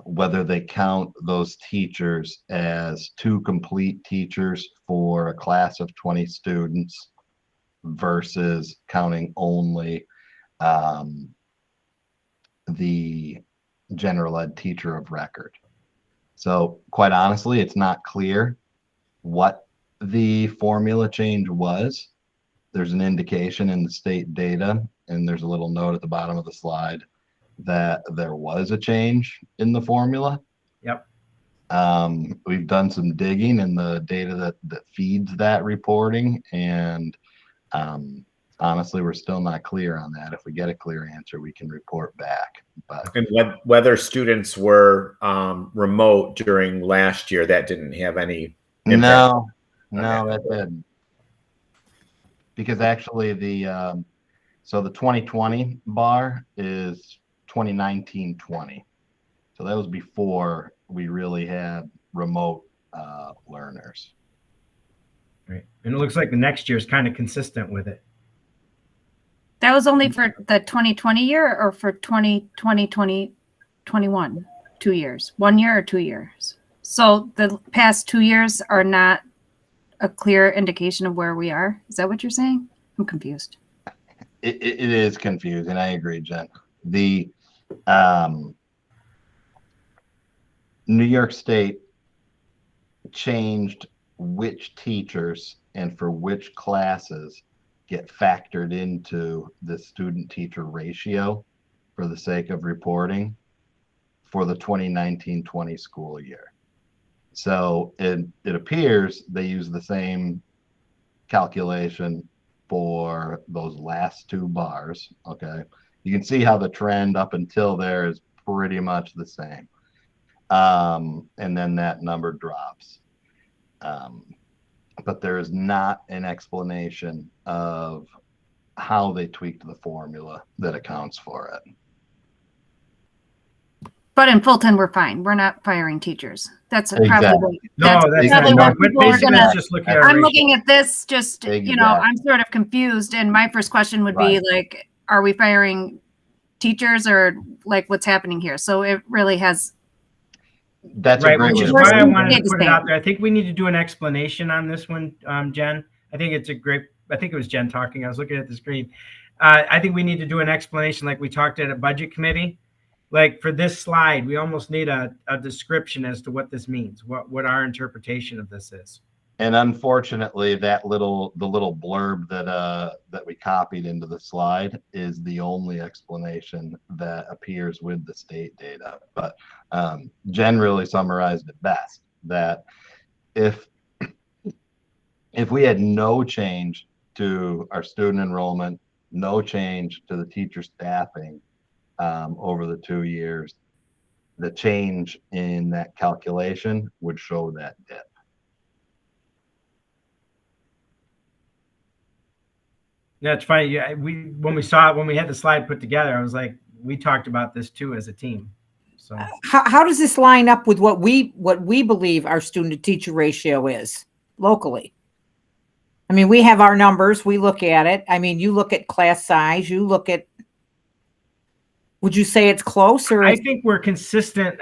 [SPEAKER 9] whether they count those teachers as 2 complete teachers for a class of 20 students versus counting only the general ed teacher of record. So quite honestly, it's not clear what the formula change was. There's an indication in the state data, and there's a little note at the bottom of the slide that there was a change in the formula.
[SPEAKER 1] Yep.
[SPEAKER 9] We've done some digging in the data that feeds that reporting, and honestly, we're still not clear on that. If we get a clear answer, we can report back. But
[SPEAKER 10] and whether students were remote during last year, that didn't have any impact.
[SPEAKER 9] No, that didn't. Because actually the So the 2020 bar is 2019-20. So that was before we really had remote learners.
[SPEAKER 1] Right. And it looks like the next year is kind of consistent with it.
[SPEAKER 11] That was only for the 2020 year or for 2020, 2021? 2 years, 1 year or 2 years? So the past 2 years are not a clear indication of where we are. Is that what you're saying? I'm confused.
[SPEAKER 9] It is confusing. I agree, Jen. The New York State changed which teachers and for which classes get factored into the student-teacher ratio for the sake of reporting for the 2019-20 school year. So it appears they use the same calculation for those last two bars. Okay, you can see how the trend up until there is pretty much the same, and then that number drops, but there is not an explanation of how they tweaked the formula that accounts for it.
[SPEAKER 11] But in Fulton, we're fine. We're not firing teachers. That's
[SPEAKER 9] Exactly.
[SPEAKER 11] probably
[SPEAKER 1] No, that's
[SPEAKER 11] probably
[SPEAKER 1] not.
[SPEAKER 11] what people are
[SPEAKER 1] Basically,
[SPEAKER 11] gonna.
[SPEAKER 1] let's just look at our
[SPEAKER 11] I'm
[SPEAKER 1] ratio.
[SPEAKER 11] looking at this just, you know,
[SPEAKER 9] Exactly.
[SPEAKER 11] I'm sort of confused. And my first question would be like, are we firing teachers or like what's happening here? So it really has.
[SPEAKER 9] That's
[SPEAKER 1] right,
[SPEAKER 9] a great
[SPEAKER 1] which is
[SPEAKER 9] way
[SPEAKER 1] why I
[SPEAKER 9] to
[SPEAKER 1] wanted to
[SPEAKER 11] the
[SPEAKER 1] put it
[SPEAKER 11] same.
[SPEAKER 1] out there. I think we need to do an explanation on this one, Jen. I think it's a great. I think it was Jen talking. I was looking at the screen. I think we need to do an explanation, like we talked at a budget committee. Like for this slide, we almost need a description as to what this means, what our interpretation of this is.
[SPEAKER 9] And unfortunately, the little blurb that we copied into the slide is the only explanation that appears with the state data. But generally summarized it best that if we had no change to our student enrollment, no change to the teacher staffing over the 2 years, the change in that calculation would show that dip.
[SPEAKER 1] That's funny. Yeah, when we had the slide put together, I was like, we talked about this too as a team. So
[SPEAKER 3] How does this line up with what we believe our student to teacher ratio is locally? I mean, we have our numbers, we look at it. I mean, you look at class size, you look at, would you say it's close or?
[SPEAKER 1] I think we're consistent.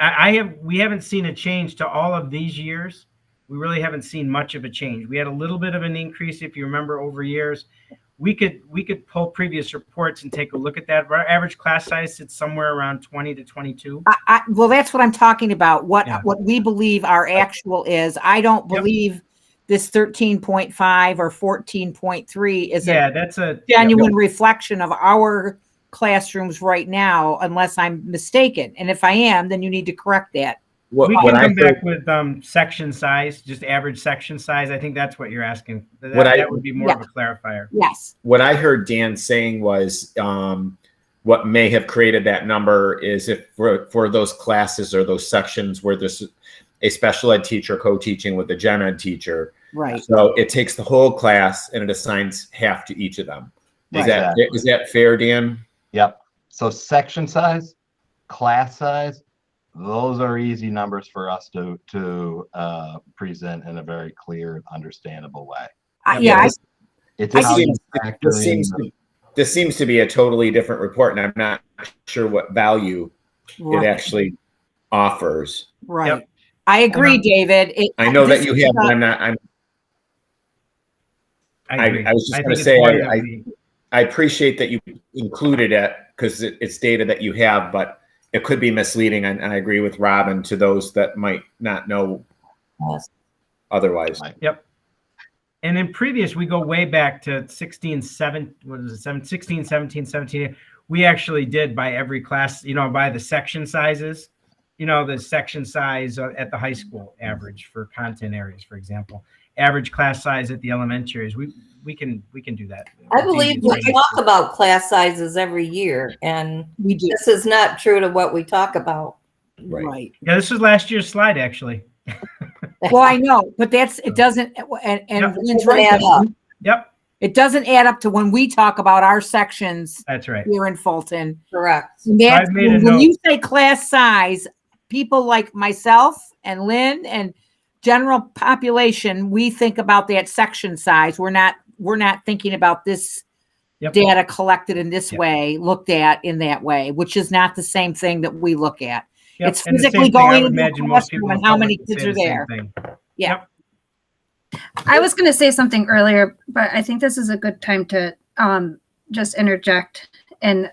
[SPEAKER 1] We haven't seen a change to all of these years. We really haven't seen much of a change. We had a little bit of an increase, if you remember, over years. We could pull previous reports and take a look at that. Our average class size sits somewhere around 20 to 22.
[SPEAKER 3] Well, that's what I'm talking about. What we believe our actual is. I don't believe this 13.5 or 14.3 is
[SPEAKER 1] that's a
[SPEAKER 3] genuine reflection of our classrooms right now, unless I'm mistaken. And if I am, then you need to correct that.
[SPEAKER 1] We can come back with section size, just average section size. I think that's what you're asking. That would be more of a clarifier.
[SPEAKER 3] Yes.
[SPEAKER 10] What I heard Dan saying was what may have created that number is if for those classes or those sections where there's a special ed teacher co-teaching with a gen ed teacher.
[SPEAKER 3] Right.
[SPEAKER 10] So it takes the whole class and it assigns half to each of them. Is that fair, Dan?
[SPEAKER 9] Yep. So section size, class size, those are easy numbers for us to present in a very clear and understandable way.
[SPEAKER 10] This seems to be a totally different report, and I'm not sure what value it actually offers.
[SPEAKER 3] Right. Yep. I agree, David.
[SPEAKER 10] I know that you have, but I'm not. I was just going to say I appreciate that you included it because it's data that you have, but it could be misleading, and I agree with Robin to those that might not know otherwise.
[SPEAKER 1] Yep. And in previous, we go way back to 16, 17, 17. We actually did by every class, by the section sizes, the section size at the high school average for content areas, for example, average class size at the elementaries. We can do that.
[SPEAKER 8] I believe we talk about class sizes every year, and this is not true to what we talk about.
[SPEAKER 3] Right.
[SPEAKER 1] Yeah, this was last year's slide, actually.
[SPEAKER 3] Well, I know, but it doesn't, and Lynn's right.
[SPEAKER 1] Yep.
[SPEAKER 3] It doesn't add up to when we talk about our sections
[SPEAKER 1] That's right.
[SPEAKER 3] here in Fulton.
[SPEAKER 8] Correct.
[SPEAKER 3] And that's,
[SPEAKER 1] I've made a
[SPEAKER 3] when
[SPEAKER 1] note.
[SPEAKER 3] you say class size, people like myself and Lynn and general population, we think about that section size. We're not thinking about this
[SPEAKER 1] Yep.
[SPEAKER 3] data collected in this
[SPEAKER 1] Yep.
[SPEAKER 3] way, looked at in that way, which is not the same thing that we look at.
[SPEAKER 1] Yep.
[SPEAKER 3] It's
[SPEAKER 1] And the
[SPEAKER 3] physically
[SPEAKER 1] same thing, I
[SPEAKER 3] going
[SPEAKER 1] would
[SPEAKER 3] into the
[SPEAKER 1] imagine most people
[SPEAKER 3] classroom
[SPEAKER 1] in
[SPEAKER 3] and how
[SPEAKER 1] public
[SPEAKER 3] many
[SPEAKER 1] would
[SPEAKER 3] kids
[SPEAKER 1] say
[SPEAKER 3] are
[SPEAKER 1] the same
[SPEAKER 3] there.
[SPEAKER 1] thing.
[SPEAKER 3] Yeah.
[SPEAKER 1] Yep.
[SPEAKER 11] I was going to say something earlier, but I think this is a good time to just interject. And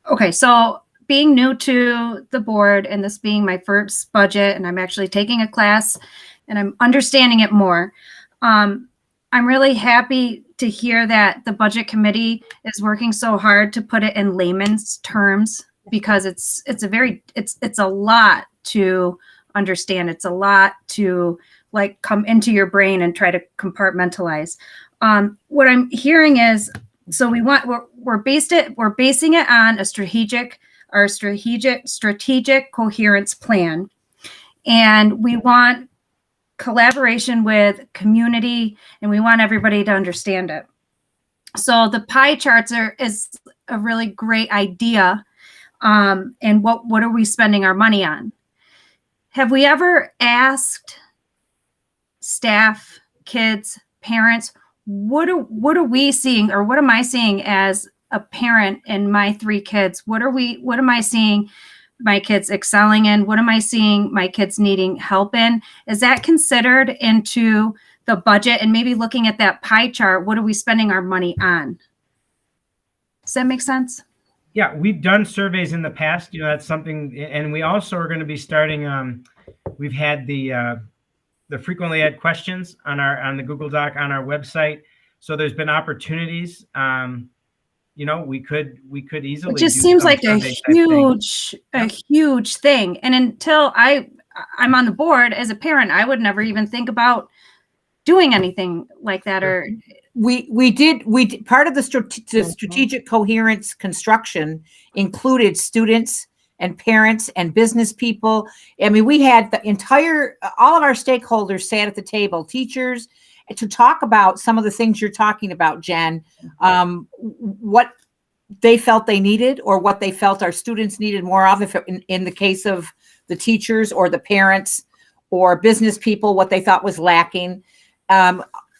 [SPEAKER 11] okay, so being new to the board and this being my first budget, and I'm actually taking a class and I'm understanding it more. I'm really happy to hear that the budget committee is working so hard to put it in layman's terms, because it's a lot to understand. It's a lot to like come into your brain and try to compartmentalize. What I'm hearing is, so we're basing it on our strategic coherence plan, and we want collaboration with community, and we want everybody to understand it. So the pie charts is a really great idea. And what are we spending our money on? Have we ever asked staff, kids, parents, what are we seeing, or what am I seeing as a parent in my 3 kids? What am I seeing my kids excelling in? What am I seeing my kids needing help in? Is that considered into the budget? And maybe looking at that pie chart, what are we spending our money on? Does that make sense?
[SPEAKER 1] Yeah, we've done surveys in the past. That's something, and we also are going to be starting. We've had the frequently asked questions on the Google Doc on our website. So there's been opportunities. We could easily.
[SPEAKER 11] It just
[SPEAKER 1] do
[SPEAKER 11] seems
[SPEAKER 1] some
[SPEAKER 11] like a huge thing. And until I'm on the board as a parent, I would never even think about doing anything like that. Or
[SPEAKER 3] we did part of the strategic coherence construction included students and parents and business people. I mean, we had all of our stakeholders sat at the table, teachers, to talk about some of the things you're talking about, Jen, what they felt they needed, or what they felt our students needed more of, if in the case of the teachers or the parents or business people, what they thought was lacking.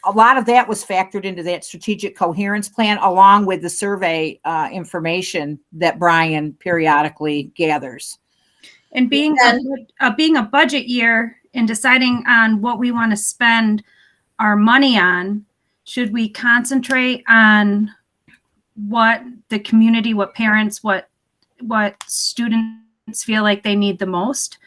[SPEAKER 3] A lot of that was factored into that strategic coherence plan, along with the survey information that Brian periodically gathers.
[SPEAKER 11] And being a budget year and deciding on what we want to spend our money on, should we concentrate on what the community, what parents, what students feel like they need the most?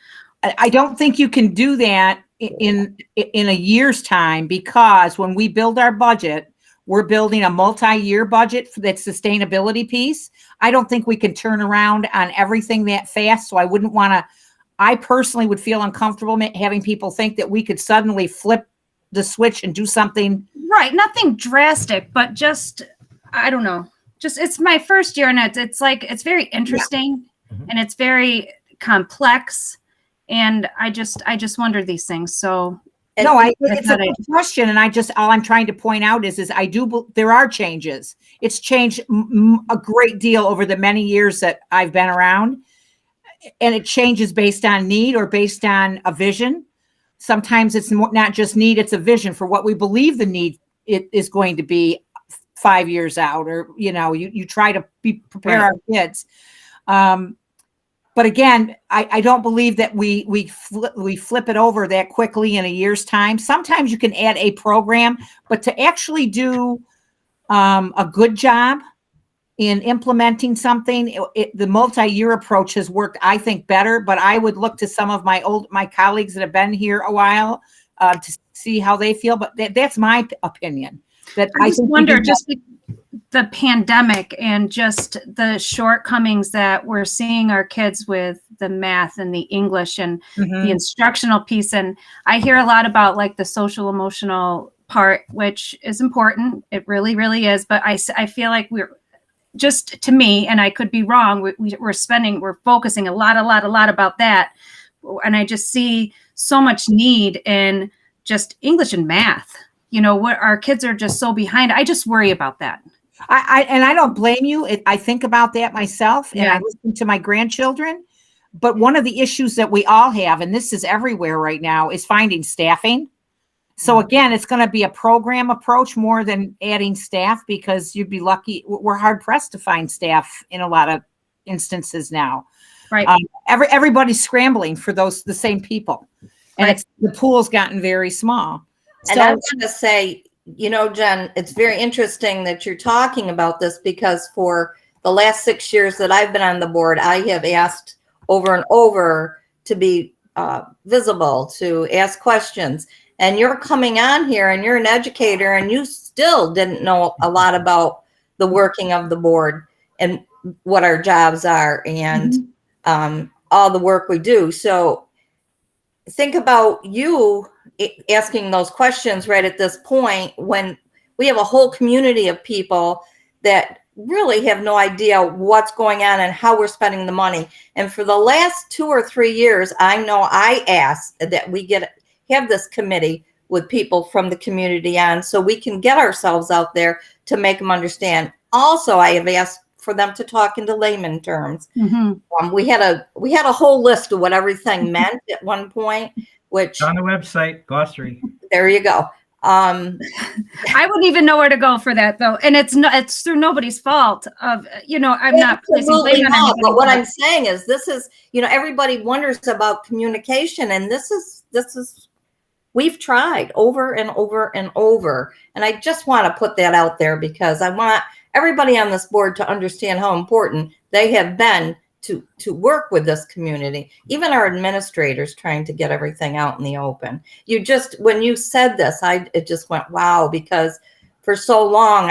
[SPEAKER 3] I don't think you can do that in a year's time, because when we build our budget, we're building a multi-year budget for that sustainability piece. I don't think we can turn around on everything that fast. So I personally would feel uncomfortable having people think that we could suddenly flip the switch and do something.
[SPEAKER 11] Right. Nothing drastic, but just, I don't know. Just, it's my first year, and it's very interesting, and it's very complex. And I just wonder these things. So
[SPEAKER 3] it's a good question. And all I'm trying to point out is there are changes. It's changed a great deal over the many years that I've been around, and it changes based on need or based on a vision. Sometimes it's not just need, it's a vision for what we believe the need is going to be 5 years out, or, you try to prepare our kids. But again, I don't believe that we flip it over that quickly in a year's time. Sometimes you can add a program, but to actually do a good job in implementing something, the multi-year approach has worked, I think, better. But I would look to some of my colleagues that have been here a while to see how they feel. But that's my opinion.
[SPEAKER 11] I just wonder, just the pandemic and just the shortcomings that we're seeing our kids with the math and the English and the instructional piece. And I hear a lot about like the social emotional part, which is important. It really, really is. But I feel like just, to me, and I could be wrong, we're focusing a lot about that. And I just see so much need in just English and math. what our kids are just so behind. I just worry about that.
[SPEAKER 3] I don't blame you. I think about that myself, and I listen to my grandchildren. But one of the issues that we all have, and this is everywhere right now, is finding staffing. So again, it's going to be a program approach more than adding staff, because you'd be lucky. We're hard pressed to find staff in a lot of instances now.
[SPEAKER 11] Right.
[SPEAKER 3] Everybody's scrambling for the same people, and the pool's gotten very small.
[SPEAKER 8] And I want to say, Jen, it's very interesting that you're talking about this, because for the last 6 years that I've been on the board, I have asked over and over to be visible, to ask questions. And you're coming on here and you're an educator, and you still didn't know a lot about the working of the board and what our jobs are, and all the work we do. So think about you asking those questions right at this point, when we have a whole community of people that really have no idea what's going on and how we're spending the money. And for the last 2 or 3 years, I know I asked that we have this committee with people from the community on, so we can get ourselves out there to make them understand. Also, I have asked for them to talk into layman terms. We had a whole list of what everything meant at one point, which
[SPEAKER 1] on the website glossary.
[SPEAKER 8] There you go.
[SPEAKER 11] I wouldn't even know where to go for that, though, and it's through nobody's fault. I'm not placing blame on anybody.
[SPEAKER 8] But what I'm saying is, this is, everybody wonders about communication, and this is we've tried over and over and over, and I just want to put that out there, because I want everybody on this board to understand how important they have been to work with this community. Even our administrators trying to get everything out in the open. When you said this, it just went, wow, because for so long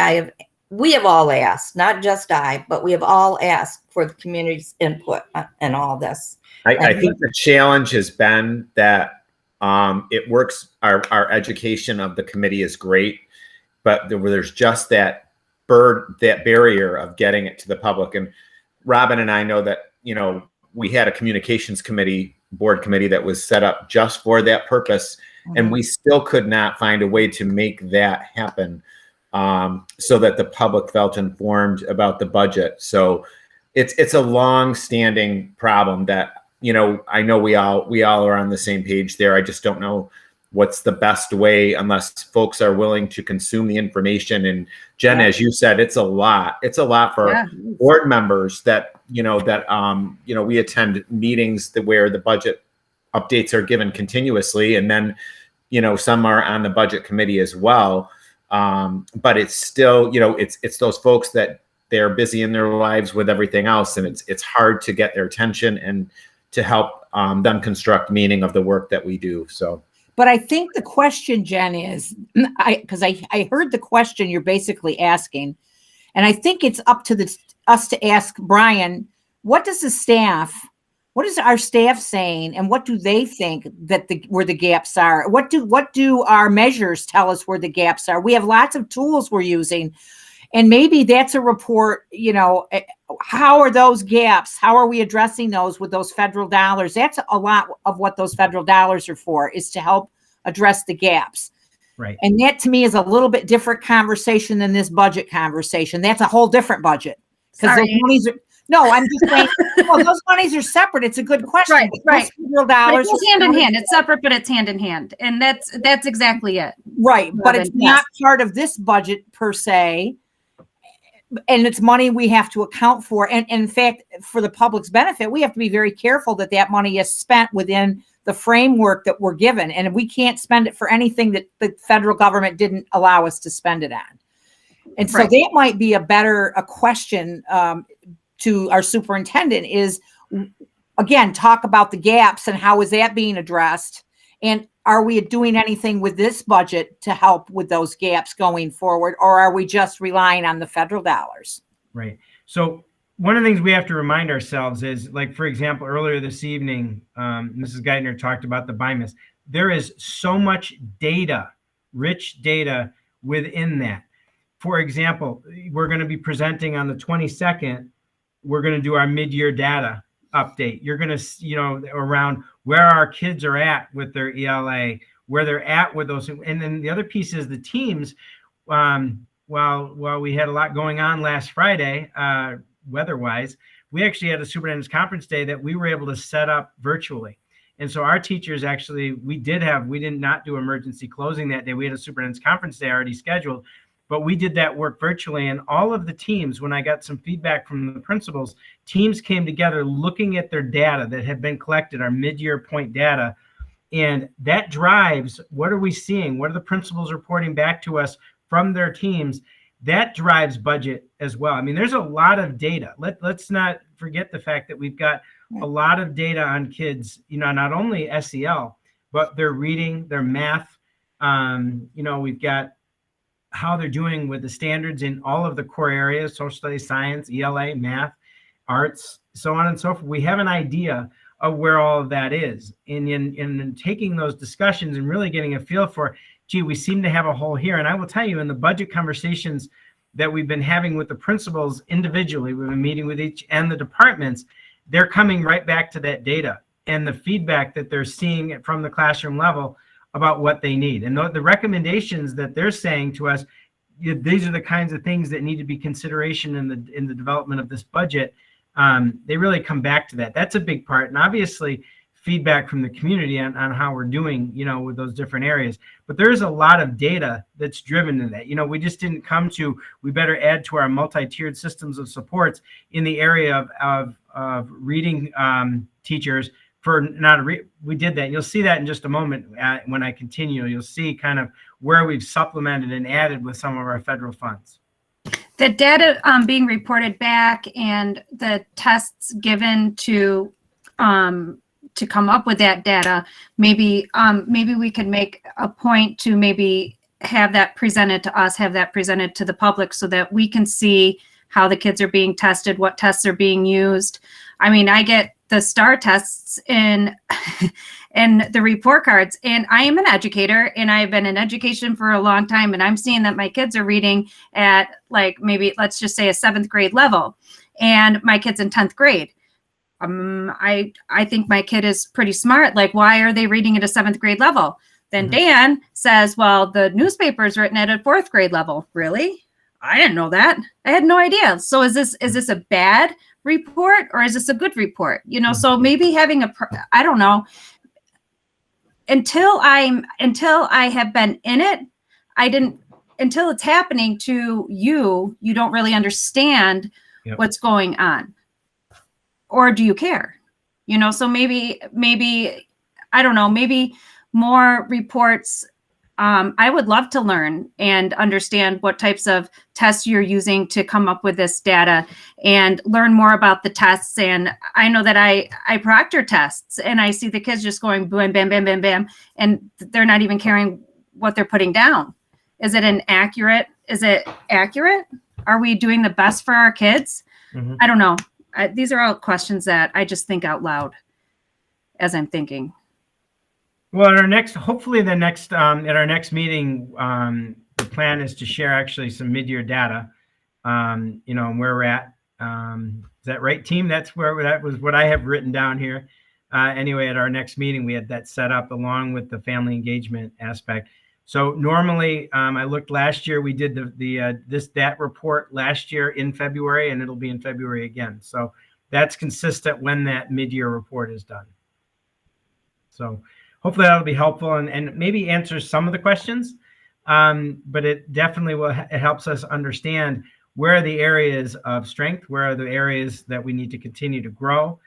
[SPEAKER 8] we have all asked, not just I, but we have all asked for the community's input in all this.
[SPEAKER 10] I think the challenge has been that it works. Our education of the committee is great, but there's just that barrier of getting it to the public. And Robin and I know that, we had a communications board committee that was set up just for that purpose. And we still could not find a way to make that happen, so that the public felt informed about the budget. So it's a long-standing problem that, I know we all are on the same page there. I just don't know what's the best way, unless folks are willing to consume the information. And Jen, as you said, it's a lot. It's a lot for board members that, we attend meetings where the budget updates are given continuously. And then, some are on the budget committee as well. But it's still, it's those folks that they're busy in their lives with everything else. And it's hard to get their attention and to help them construct meaning of the work that we do. So.
[SPEAKER 3] But I think the question, Jen, is, because I heard the question you're basically asking, and I think it's up to us to ask Brian, what is our staff saying, and what do they think where the gaps are? What do our measures tell us where the gaps are? We have lots of tools we're using, and maybe that's a report. How are those gaps? How are we addressing those with those federal dollars? That's a lot of what those federal dollars are for, is to help address the gaps.
[SPEAKER 1] Right.
[SPEAKER 3] And that to me is a little bit different conversation than this budget conversation. That's a whole different budget. Because those monies are, no, I'm just saying, those monies are separate. It's a good question.
[SPEAKER 11] Right.
[SPEAKER 3] Federal dollars.
[SPEAKER 11] It's hand in hand. It's separate, but it's hand in hand. And that's exactly it.
[SPEAKER 3] Right. But it's not part of this budget per se. And it's money we have to account for. And in fact, for the public's benefit, we have to be very careful that money is spent within the framework that we're given. And we can't spend it for anything that the federal government didn't allow us to spend it on. And so that might be a question to our superintendent is, again, talk about the gaps and how is that being addressed? And are we doing anything with this budget to help with those gaps going forward? Or are we just relying on the federal dollars?
[SPEAKER 1] Right. So one of the things we have to remind ourselves is, like, for example, earlier this evening, Mrs. Geithner talked about the BIMAS. There is so much data, rich data within that. For example, we're going to be presenting on the 22nd. We're going to do our mid-year data update. You're going to, around where our kids are at with their ELA, where they're at with those. And then the other piece is the teams. While we had a lot going on last Friday, weather-wise, we actually had a superintendent's conference day that we were able to set up virtually. And so our teachers actually, we did not do emergency closing that day. We had a superintendent's conference day already scheduled, but we did that work virtually. And all of the teams, when I got some feedback from the principals, teams came together looking at their data that had been collected, our mid-year point data. And that drives, what are we seeing? What are the principals reporting back to us from their teams? That drives budget as well. I mean, there's a lot of data. Let's not forget the fact that we've got a lot of data on kids, not only SEL, but their reading, their math. We've got how they're doing with the standards in all of the core areas, social studies, science, ELA, math, arts, so on and so forth. We have an idea of where all of that is. And in taking those discussions and really getting a feel for, gee, we seem to have a hole here. And I will tell you, in the budget conversations that we've been having with the principals individually, we've been meeting with each and the departments, they're coming right back to that data and the feedback that they're seeing from the classroom level about what they need. And the recommendations that they're saying to us, these are the kinds of things that need to be consideration in the development of this budget. They really come back to that. That's a big part. And obviously feedback from the community on how we're doing, with those different areas. But there's a lot of data that's driven in that. We just didn't come to, we better add to our multi-tiered systems of supports in the area of reading teachers for we did that. You'll see that in just a moment when I continue. You'll see kind of where we've supplemented and added with some of our federal funds.
[SPEAKER 11] The data being reported back and the tests given to come up with that data, maybe we could make a point to maybe have that presented to us, have that presented to the public so that we can see how the kids are being tested, what tests are being used. I mean, I get the STAR tests in the report cards, and I am an educator and I've been in education for a long time, and I'm seeing that my kids are reading at maybe, let's just say, a 7th grade level, and my kid's in 10th grade. I think my kid is pretty smart. Why are they reading at a 7th grade level? Then Dan says, well, the newspaper is written at a 4th grade level. Really? I didn't know that. I had no idea. So is this a bad report or is this a good report? So maybe having I don't know. Until I have been in it, until it's happening to you don't really understand what's going on. Or do you care? So maybe, I don't know, maybe more reports. I would love to learn and understand what types of tests you're using to come up with this data and learn more about the tests. And I know that I proctor tests and I see the kids just going bam, bam, bam, bam, bam, and they're not even caring what they're putting down. Is it accurate? Are we doing the best for our kids? Mm-hmm. I don't know. These are all questions that I just think out loud as I'm thinking.
[SPEAKER 1] Well, at our next meeting, the plan is to share actually some mid-year data, and where we're at. Is that right, team? That was what I have written down here. Anyway, at our next meeting, we had that set up along with the family engagement aspect. So normally, I looked last year, we did that report last year in February, and it'll be in February again. So that's consistent when that mid-year report is done. So hopefully that'll be helpful and maybe answers some of the questions, but it definitely it helps us understand where are the areas of strength, where are the areas that we need to continue to grow,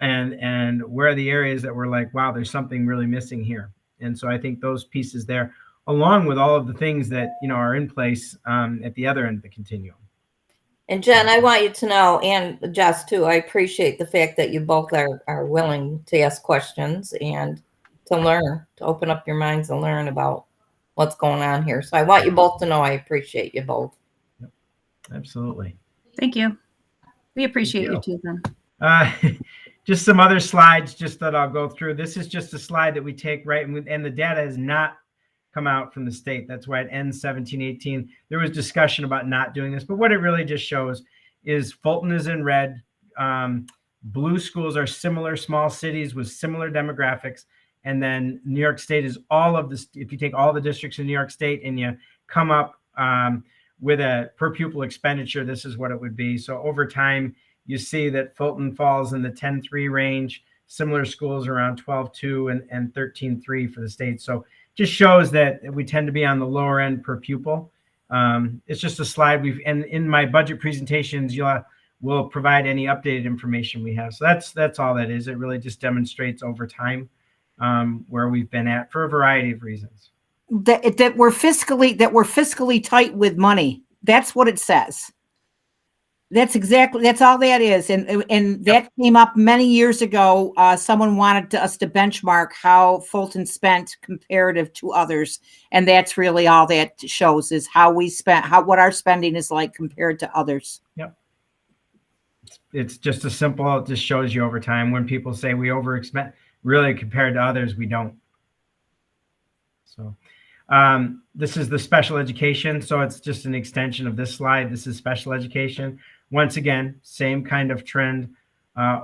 [SPEAKER 1] and where are the areas that we're like, wow, there's something really missing here. And so I think those pieces there, along with all of the things that are in place at the other end of the continuum.
[SPEAKER 8] And Jen, I want you to know, and Jess too, I appreciate the fact that you both are willing to ask questions and to learn, to open up your minds and learn about what's going on here. So I want you both to know I appreciate you both.
[SPEAKER 1] Yep. Absolutely.
[SPEAKER 11] Thank you. We appreciate you too then.
[SPEAKER 1] Just some other slides just that I'll go through. This is just a slide that we take, right? And the data has not come out from the state. That's why it ends 17-18. There was discussion about not doing this, but what it really just shows is Fulton is in red. Blue schools are similar, small cities with similar demographics. And then New York State is all of this. If you take all the districts in New York State and you come up with a per pupil expenditure, this is what it would be. So over time, you see that Fulton falls in the 10.3 range. Similar schools around 12.2 and 13.3 for the state. So just shows that we tend to be on the lower end per pupil. It's just a slide and in my budget presentations, we'll provide any updated information we have. So that's all that is. It really just demonstrates over time where we've been at for a variety of reasons.
[SPEAKER 3] That we're fiscally tight with money. That's what it says. That's all that is. And that came up many years ago. Someone wanted us to benchmark how Fulton spent comparative to others. And that's really all that shows is how we spent, what our spending is like compared to others.
[SPEAKER 1] Yep. It's just a simple, it just shows you over time when people say we overexpend, really compared to others, we don't. So this is the special education. So it's just an extension of this slide. This is special education. Once again, same kind of trend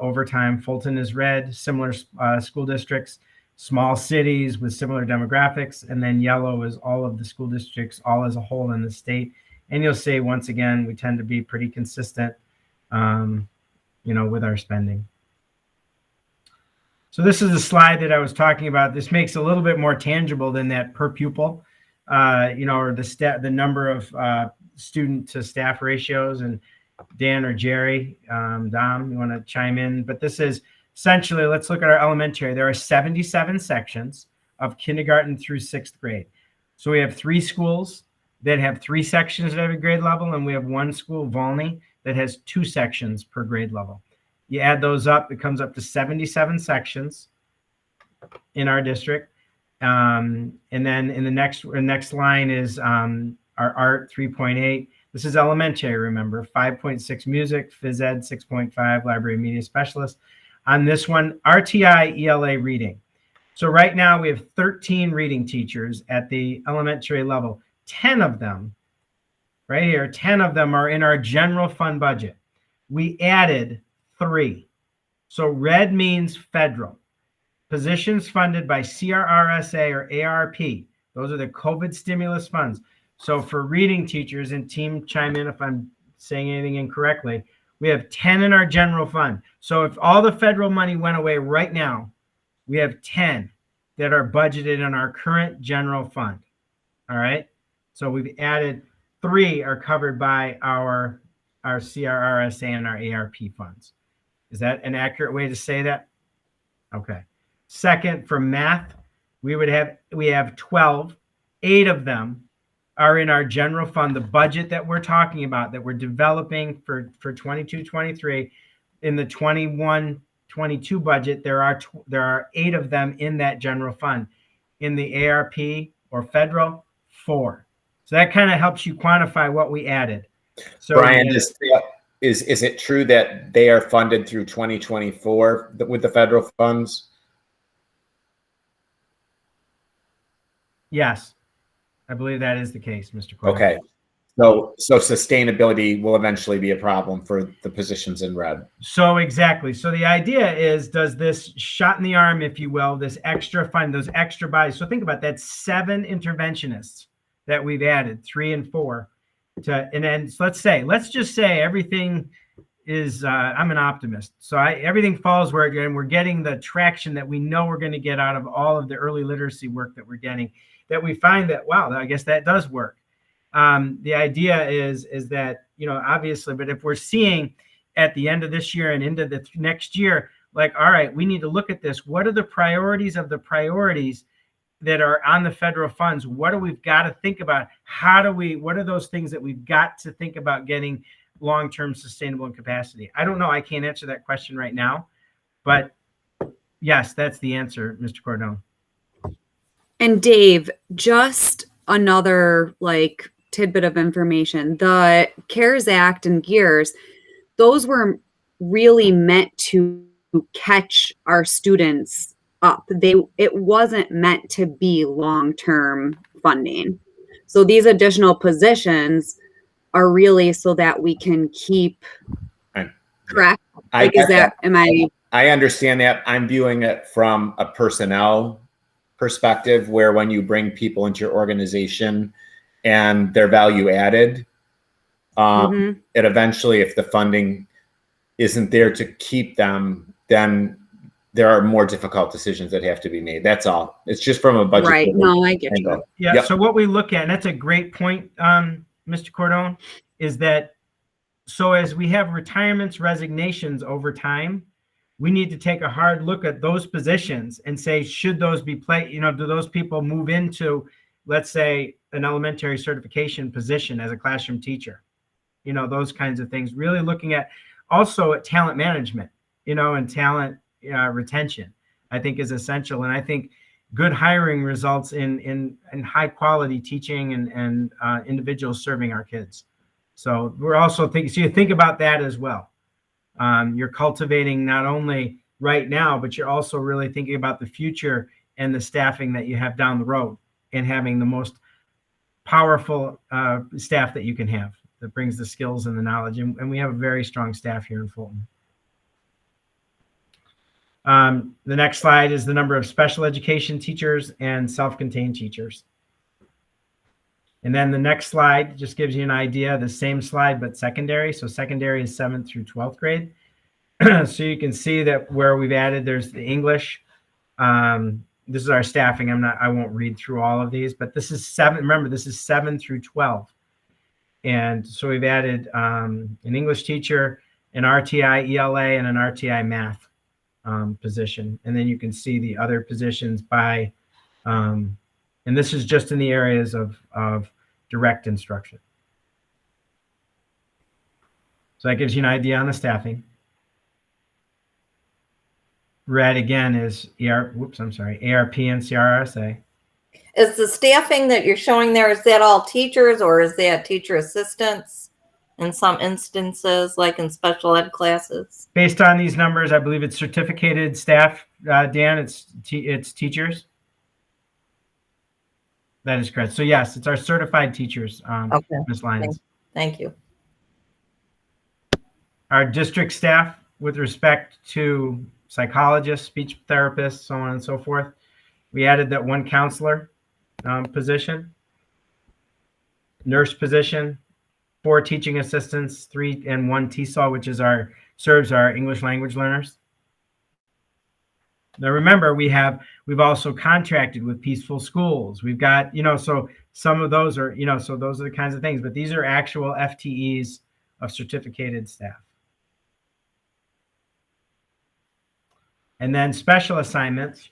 [SPEAKER 1] over time. Fulton is red, similar school districts, small cities with similar demographics, and then yellow is all of the school districts, all as a whole in the state. And you'll see, once again, we tend to be pretty consistent, with our spending. So this is a slide that I was talking about. This makes it a little bit more tangible than that per pupil, or the number of student to staff ratios. And Dan or Jerry, Dom, you want to chime in? But this is essentially, let's look at our elementary. There are 77 sections of kindergarten through 6th grade. So we have 3 schools that have 3 sections at every grade level, and we have 1 school, Volney, that has 2 sections per grade level. You add those up, it comes up to 77 sections in our district. And then in the next line is our art, 3.8. This is elementary, remember, 5.6 music, phys ed, 6.5, library media specialist. On this one, RTI ELA reading. So right now we have 13 reading teachers at the elementary level. 10 of them, right here, 10 of them are in our general fund budget. We added 3. So red means federal. Positions funded by CRRSA or ARP. Those are the COVID stimulus funds. So for reading teachers, and team chime in if I'm saying anything incorrectly, we have 10 in our general fund. So if all the federal money went away right now, we have 10 that are budgeted in our current general fund. All right. So we've added 3 are covered by our CRRSA and our ARP funds. Is that an accurate way to say that? Okay. Second, for math, we have 12. 8 of them are in our general fund, the budget that we're talking about, that we're developing for 22-23. In the 21-22 budget, there are 8 of them in that general fund. In the ARP or federal, 4. So that kind of helps you quantify what we added. So
[SPEAKER 10] Brian, is it true that they are funded through 2024 with the federal funds?
[SPEAKER 1] Yes, I believe that is the case, Mr. Coyle.
[SPEAKER 10] Okay. So sustainability will eventually be a problem for the positions in red.
[SPEAKER 1] So exactly. So the idea is, does this shot in the arm, if you will, this extra fund, those extra bodies. So think about that, 7 interventionists that we've added, 3 and 4. And then let's just say everything is, I'm an optimist. So everything falls where we're getting the traction that we know we're going to get out of all of the early literacy work that we're getting, that we find that, wow, I guess that does work. The idea is that, obviously, but if we're seeing at the end of this year and into the next year, like, all right, we need to look at this. What are the priorities of the priorities that are on the federal funds? What do we've got to think about? What are those things that we've got to think about getting long-term sustainable in capacity? I don't know. I can't answer that question right now, but yes, that's the answer, Mr. Cordone.
[SPEAKER 6] And Dave, just another tidbit of information. The CARES Act and GEARS, those were really meant to catch our students up. It wasn't meant to be long-term funding. So these additional positions are really so that we can keep I understand that. I'm viewing it from a personnel
[SPEAKER 10] perspective, where when you bring people into your organization and their value added, it eventually, if the funding isn't there to keep them, then there are more difficult decisions that have to be made. That's all. It's just from a budget.
[SPEAKER 6] Right. No, I get you.
[SPEAKER 1] Yeah.
[SPEAKER 10] Yep.
[SPEAKER 1] So what we look at, and that's a great point, Mr. Cordone, is that so as we have retirements, resignations over time, we need to take a hard look at those positions and say, should those be do those people move into, let's say, an elementary certification position as a classroom teacher? Those kinds of things. Really looking at also at talent management, and talent retention, I think is essential. And I think good hiring results in high quality teaching and individuals serving our kids. So we're also thinking, so you think about that as well. You're cultivating not only right now, but you're also really thinking about the future and the staffing that you have down the road, and having the most powerful staff that you can have that brings the skills and the knowledge. And we have a very strong staff here in Fulton. The next slide is the number of special education teachers and self-contained teachers. And then the next slide just gives you an idea, the same slide, but secondary. So secondary is 7th through 12th grade. So you can see that where we've added, there's the English. This is our staffing. I won't read through all of these, but this is 7. Remember, this is 7 through 12. And so we've added an English teacher, an RTI ELA, and an RTI math position. And then you can see the other positions by, and this is just in the areas of direct instruction. So that gives you an idea on the staffing. Red again is ARP and CRRSA.
[SPEAKER 8] Is the staffing that you're showing there, is that all teachers, or is that teacher assistants in some instances, like in special ed classes?
[SPEAKER 1] Based on these numbers, I believe it's certificated staff, Dan, it's teachers. That is correct. So yes, it's our certified teachers,
[SPEAKER 8] Okay.
[SPEAKER 1] Ms. Lyons.
[SPEAKER 8] Thank you.
[SPEAKER 1] Our district staff, with respect to psychologists, speech therapists, so on and so forth, we added that one counselor position, nurse position, 4 teaching assistants, 3 and 1 TESOL, which is serves our English language learners. Now remember, we've also contracted with Peaceful Schools. We've got, so some of those are, so those are the kinds of things, but these are actual FTEs of certificated staff. And then special assignments,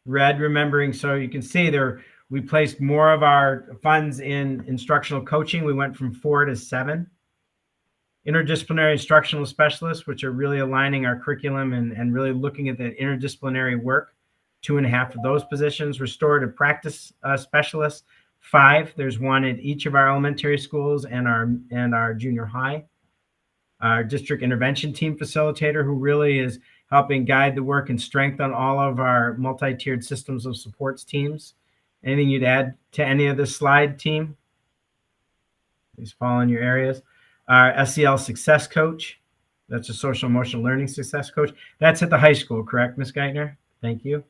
[SPEAKER 1] red, remembering, so you can see there, we placed more of our funds in instructional coaching. We went from 4 to 7. Interdisciplinary instructional specialists, which are really aligning our curriculum and really looking at that interdisciplinary work, 2.5 of those positions. Restorative practice specialists, 5. There's 1 at each of our elementary schools and our junior high. Our district intervention team facilitator, who really is helping guide the work and strengthen all of our multi-tiered systems of supports teams. Anything you'd add to any of this slide, team? Please fall in your areas. Our SEL success coach, that's a social emotional learning success coach. That's at the high school, correct, Ms. Geithner? Thank you.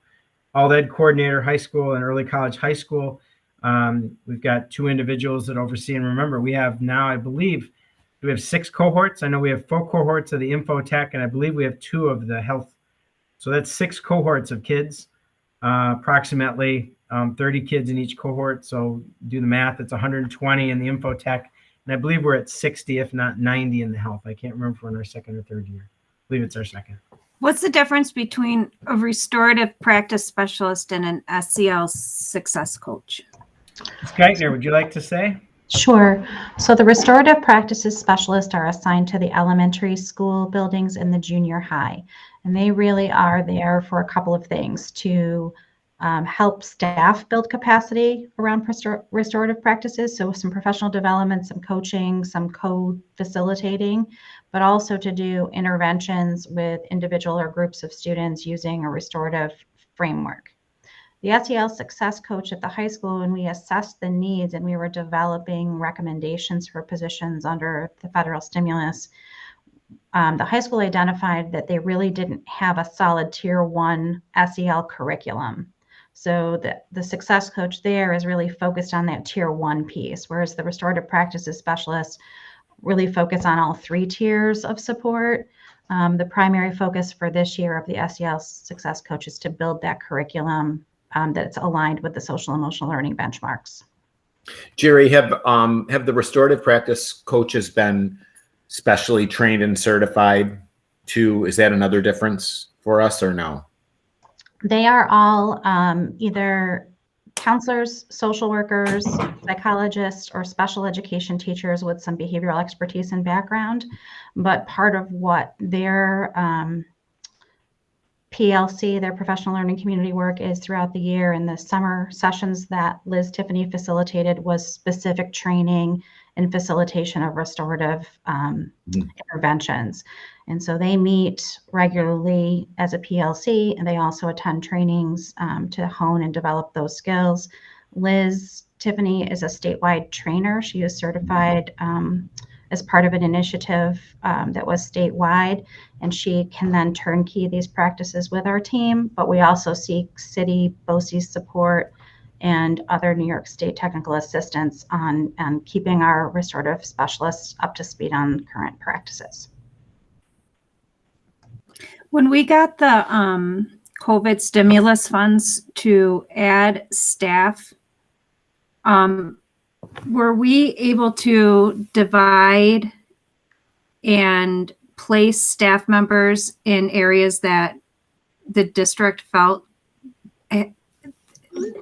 [SPEAKER 1] All Ed coordinator, high school and early college high school. We've got 2 individuals that oversee, and remember, we have now, I believe, we have 6 cohorts. I know we have 4 cohorts of the info tech, and I believe we have 2 of the health. So that's 6 cohorts of kids, approximately 30 kids in each cohort. So do the math, it's 120 in the info tech. And I believe we're at 60, if not 90 in the health. I can't remember if we're in our 2nd or 3rd year. I believe it's our 2nd.
[SPEAKER 11] What's the difference between a restorative practice specialist and an SEL success coach?
[SPEAKER 1] Ms. Geithner, would you like to say?
[SPEAKER 7] Sure. So the restorative practices specialists are assigned to the elementary school buildings and the junior high. And they really are there for a couple of things: to help staff build capacity around restorative practices. So some professional development, some coaching, some co-facilitating, but also to do interventions with individual or groups of students using a restorative framework. The SEL success coach at the high school, when we assessed the needs and we were developing recommendations for positions under the federal stimulus, the high school identified that they really didn't have a solid tier 1 SEL curriculum. So the success coach there is really focused on that tier 1 piece, whereas the restorative practices specialists really focus on all 3 tiers of support. The primary focus for this year of the SEL success coach is to build that curriculum that's aligned with the social emotional learning benchmarks.
[SPEAKER 10] Jerry, have the restorative practice coaches been specially trained and certified too? Is that another difference for us or no?
[SPEAKER 7] They are all either counselors, social workers, psychologists, or special education teachers with some behavioral expertise and background. But part of what their PLC, their professional learning community work, is throughout the year, and the summer sessions that Liz Tiffany facilitated was specific training and facilitation of restorative interventions. And so they meet regularly as a PLC, and they also attend trainings to hone and develop those skills. Liz Tiffany is a statewide trainer. She is certified as part of an initiative that was statewide, and she can then turnkey these practices with our team. But we also seek city BOCES support and other New York State technical assistance on keeping our restorative specialists up to speed on current practices.
[SPEAKER 11] When we got the COVID stimulus funds to add staff, were we able to divide and place staff members in areas that the district felt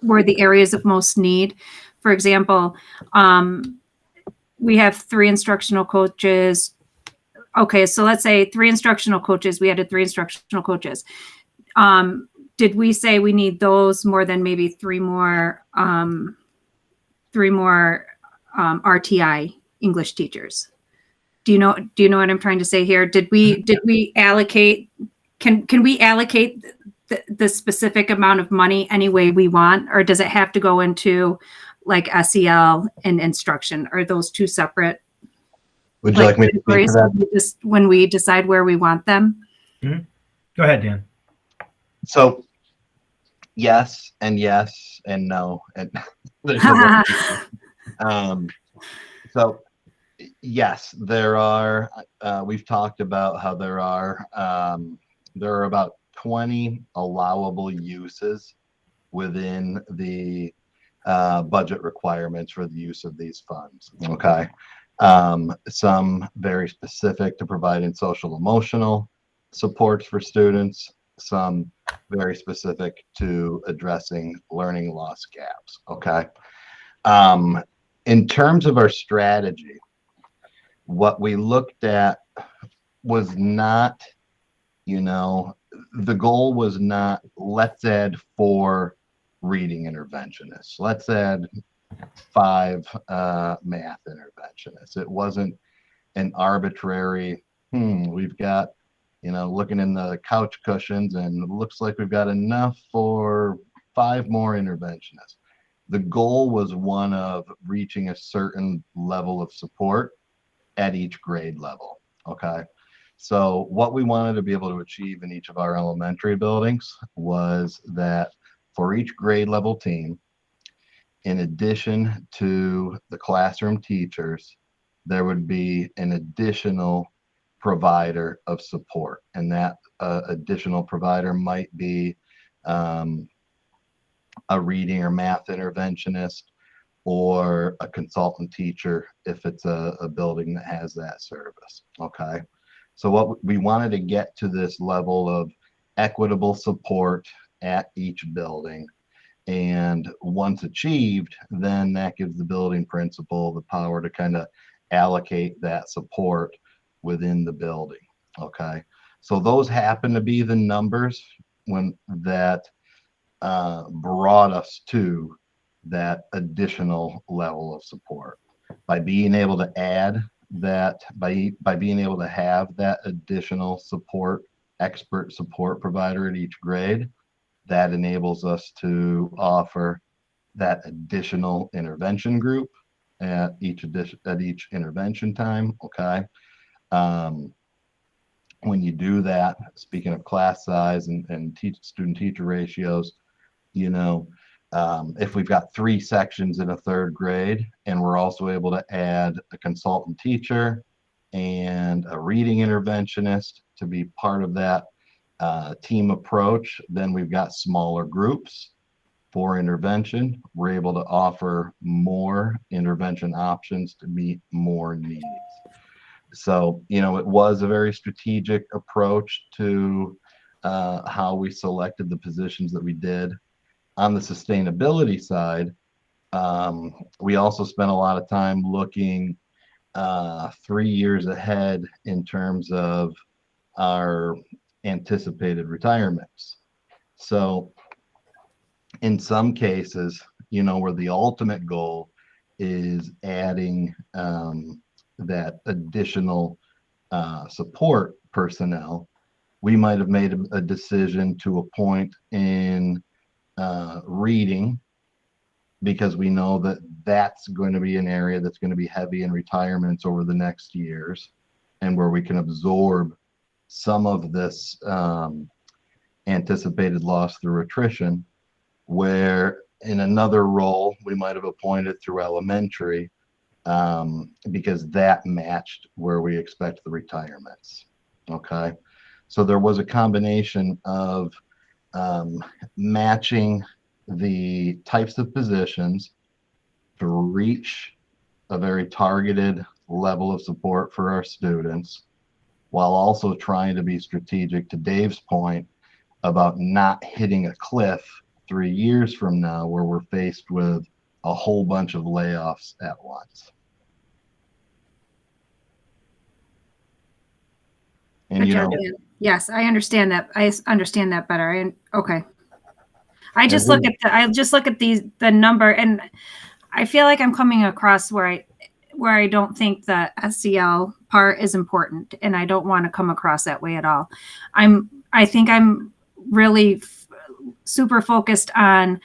[SPEAKER 11] were the areas of most need? For example, we have 3 instructional coaches. Okay, so let's say 3 instructional coaches. We added 3 instructional coaches. Did we say we need those more than maybe 3 more RTI English teachers? Do you know what I'm trying to say here? Did we allocate? Can we allocate the specific amount of money any way we want, or does it have to go into like SEL and instruction? Are those 2 separate?
[SPEAKER 9] Would you like me to speak to that?
[SPEAKER 11] Just when we decide where we want them?
[SPEAKER 1] Mm-hmm. Go ahead, Dan.
[SPEAKER 9] So yes and no. And there's so yes, there are. We've talked about how there are about 20 allowable uses within the budget requirements for the use of these funds. Okay. Some very specific to providing social emotional supports for students, some very specific to addressing learning loss gaps. Okay. In terms of our strategy, what we looked at was not, the goal was not, let's add 4 reading interventionists. Let's add 5 math interventionists. It wasn't an arbitrary, we've got, looking in the couch cushions and it looks like we've got enough for 5 more interventionists. The goal was one of reaching a certain level of support at each grade level. Okay. So what we wanted to be able to achieve in each of our elementary buildings was that for each grade level team, in addition to the classroom teachers, there would be an additional provider of support. And that additional provider might be a reading or math interventionist or a consultant teacher if it's a building that has that service. Okay. So what we wanted to get to this level of equitable support at each building. And once achieved, then that gives the building principal the power to kind of allocate that support within the building. Okay. So those happen to be the numbers that brought us to that additional level of support. By being able to add that, by being able to have that additional support, expert support provider at each grade, that enables us to offer that additional intervention group at each intervention time. Okay. when you do that, speaking of class size and student teacher ratios, you know, if we've got 3 sections in a 3rd grade and we're also able to add a consultant teacher and a reading interventionist to be part of that team approach, then we've got smaller groups for intervention. We're able to offer more intervention options to meet more needs. So, you know, it was a very strategic approach to how we selected the positions that we did. On the sustainability side, we also spent a lot of time looking 3 years ahead in terms of our anticipated retirements. So in some cases, you know, where the ultimate goal is adding that additional support personnel, we might have made a decision to appoint in reading, because we know that that's going to be an area that's going to be heavy in retirements over the next years, and where we can absorb some of this anticipated loss through attrition, where in another role we might have appointed through elementary, because that matched where we expect the retirements. Okay, so there was a combination of matching the types of positions to reach a very targeted level of support for our students, while also trying to be strategic, to Dave's point about not hitting a cliff 3 years from now where we're faced with a whole bunch of layoffs at once. And you know,
[SPEAKER 11] yes, I understand that. I understand that better. Okay. I just look at the number, and I feel like I'm coming across where I don't think the SEL part is important, and I don't want to come across that way at all. I think I'm really super focused on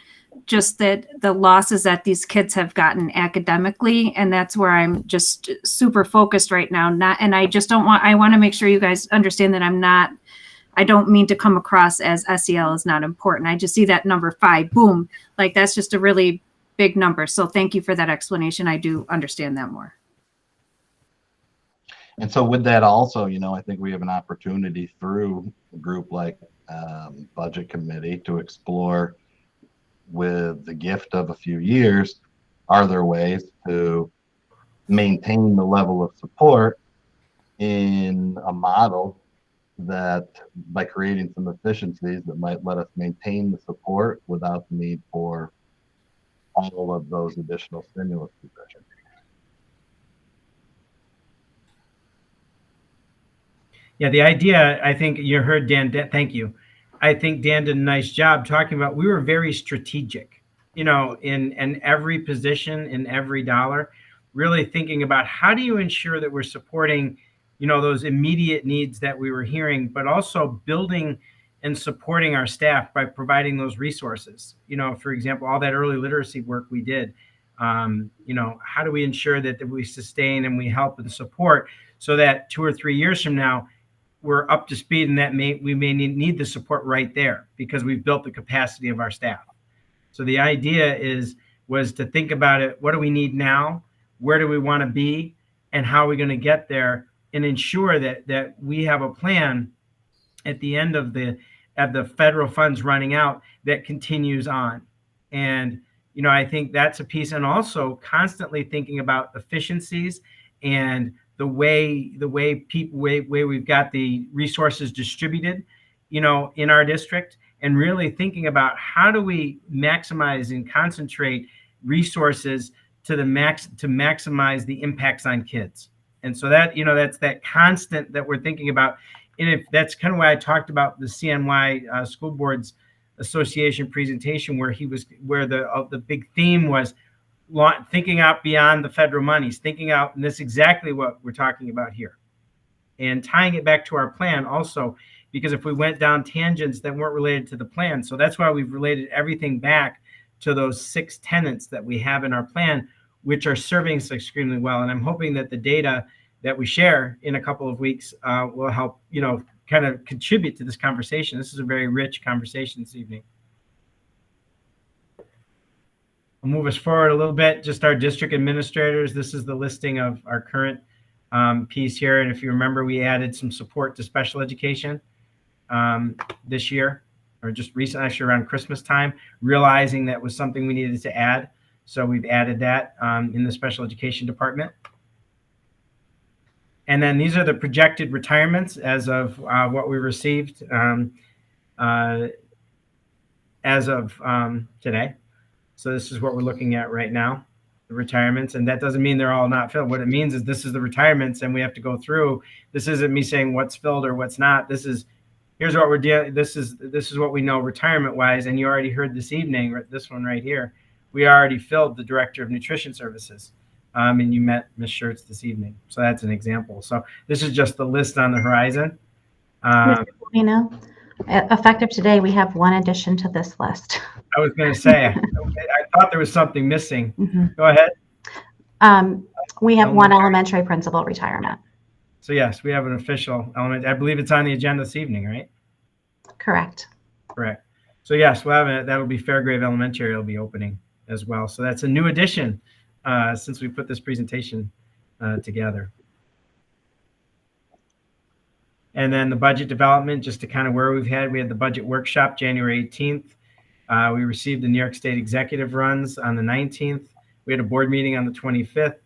[SPEAKER 11] just the losses that these kids have gotten academically, and that's where I'm just super focused right now. I want to make sure you guys understand that I don't mean to come across as SEL is not important. I just see that number 5, boom, like that's just a really big number. So thank you for that explanation. I do understand that more.
[SPEAKER 9] And so with that also, you know, I think we have an opportunity through a group like Budget Committee to explore, with the gift of a few years, are there ways to maintain the level of support in a model that, by creating some efficiencies that might let us maintain the support without the need for all of those additional stimulus positions.
[SPEAKER 1] Yeah, the idea, I think you heard Dan, thank you. I think Dan did a nice job talking about, we were very strategic, you know, in every position, in every dollar, really thinking about how do you ensure that we're supporting, you know, those immediate needs that we were hearing, but also building and supporting our staff by providing those resources. You know, for example, all that early literacy work we did, you know, how do we ensure that we sustain and we help and support so that 2 or 3 years from now, we're up to speed, and that we may need the support right there because we've built the capacity of our staff. So the idea was to think about it. What do we need now? Where do we want to be? And how are we going to get there, and ensure that we have a plan at the end of the federal funds running out that continues on. And, you know, I think that's a piece, and also constantly thinking about efficiencies and the way we've got the resources distributed, you know, in our district, and really thinking about how do we maximize and concentrate resources to maximize the impacts on kids. And so that, you know, that's that constant that we're thinking about. And if that's kind of why I talked about the CNY School Boards Association presentation, where the big theme was thinking out beyond the federal monies, thinking out, and that's exactly what we're talking about here. And tying it back to our plan also, because if we went down tangents that weren't related to the plan, so that's why we've related everything back to those 6 tenets that we have in our plan, which are serving us extremely well. And I'm hoping that the data that we share in a couple of weeks will help, kind of contribute to this conversation. This is a very rich conversation this evening. I'll move us forward a little bit. Just our district administrators. This is the listing of our current piece here. And if you remember, we added some support to special education this year, or just recently, actually around Christmas time, realizing that was something we needed to add. So we've added that in the special education department. And then these are the projected retirements as of what we received as of today. So this is what we're looking at right now, the retirements. And that doesn't mean they're all not filled. What it means is this is the retirements, and we have to go through. This isn't me saying what's filled or what's not. This is, here's what we're dealing. This is what we know retirement wise. And you already heard this evening, this one right here. We already filled the director of nutrition services. And you met Ms. Schertz this evening. So that's an example. So this is just the list on the horizon.
[SPEAKER 7] Effective today, we have one addition to this list.
[SPEAKER 1] I was going to say, I thought there was something missing.
[SPEAKER 7] Mm-hmm.
[SPEAKER 1] Go ahead.
[SPEAKER 7] We have one elementary principal retirement.
[SPEAKER 1] So yes, we have an official element. I believe it's on the agenda this evening, right?
[SPEAKER 7] Correct.
[SPEAKER 1] Correct. So yes, we'll have it. That'll be Fairgrave Elementary. It'll be opening as well. So that's a new addition since we put this presentation together. And then the budget development, just to kind of where we had the budget workshop January 18th. We received the New York State executive runs on the 19th. We had a board meeting on the 25th.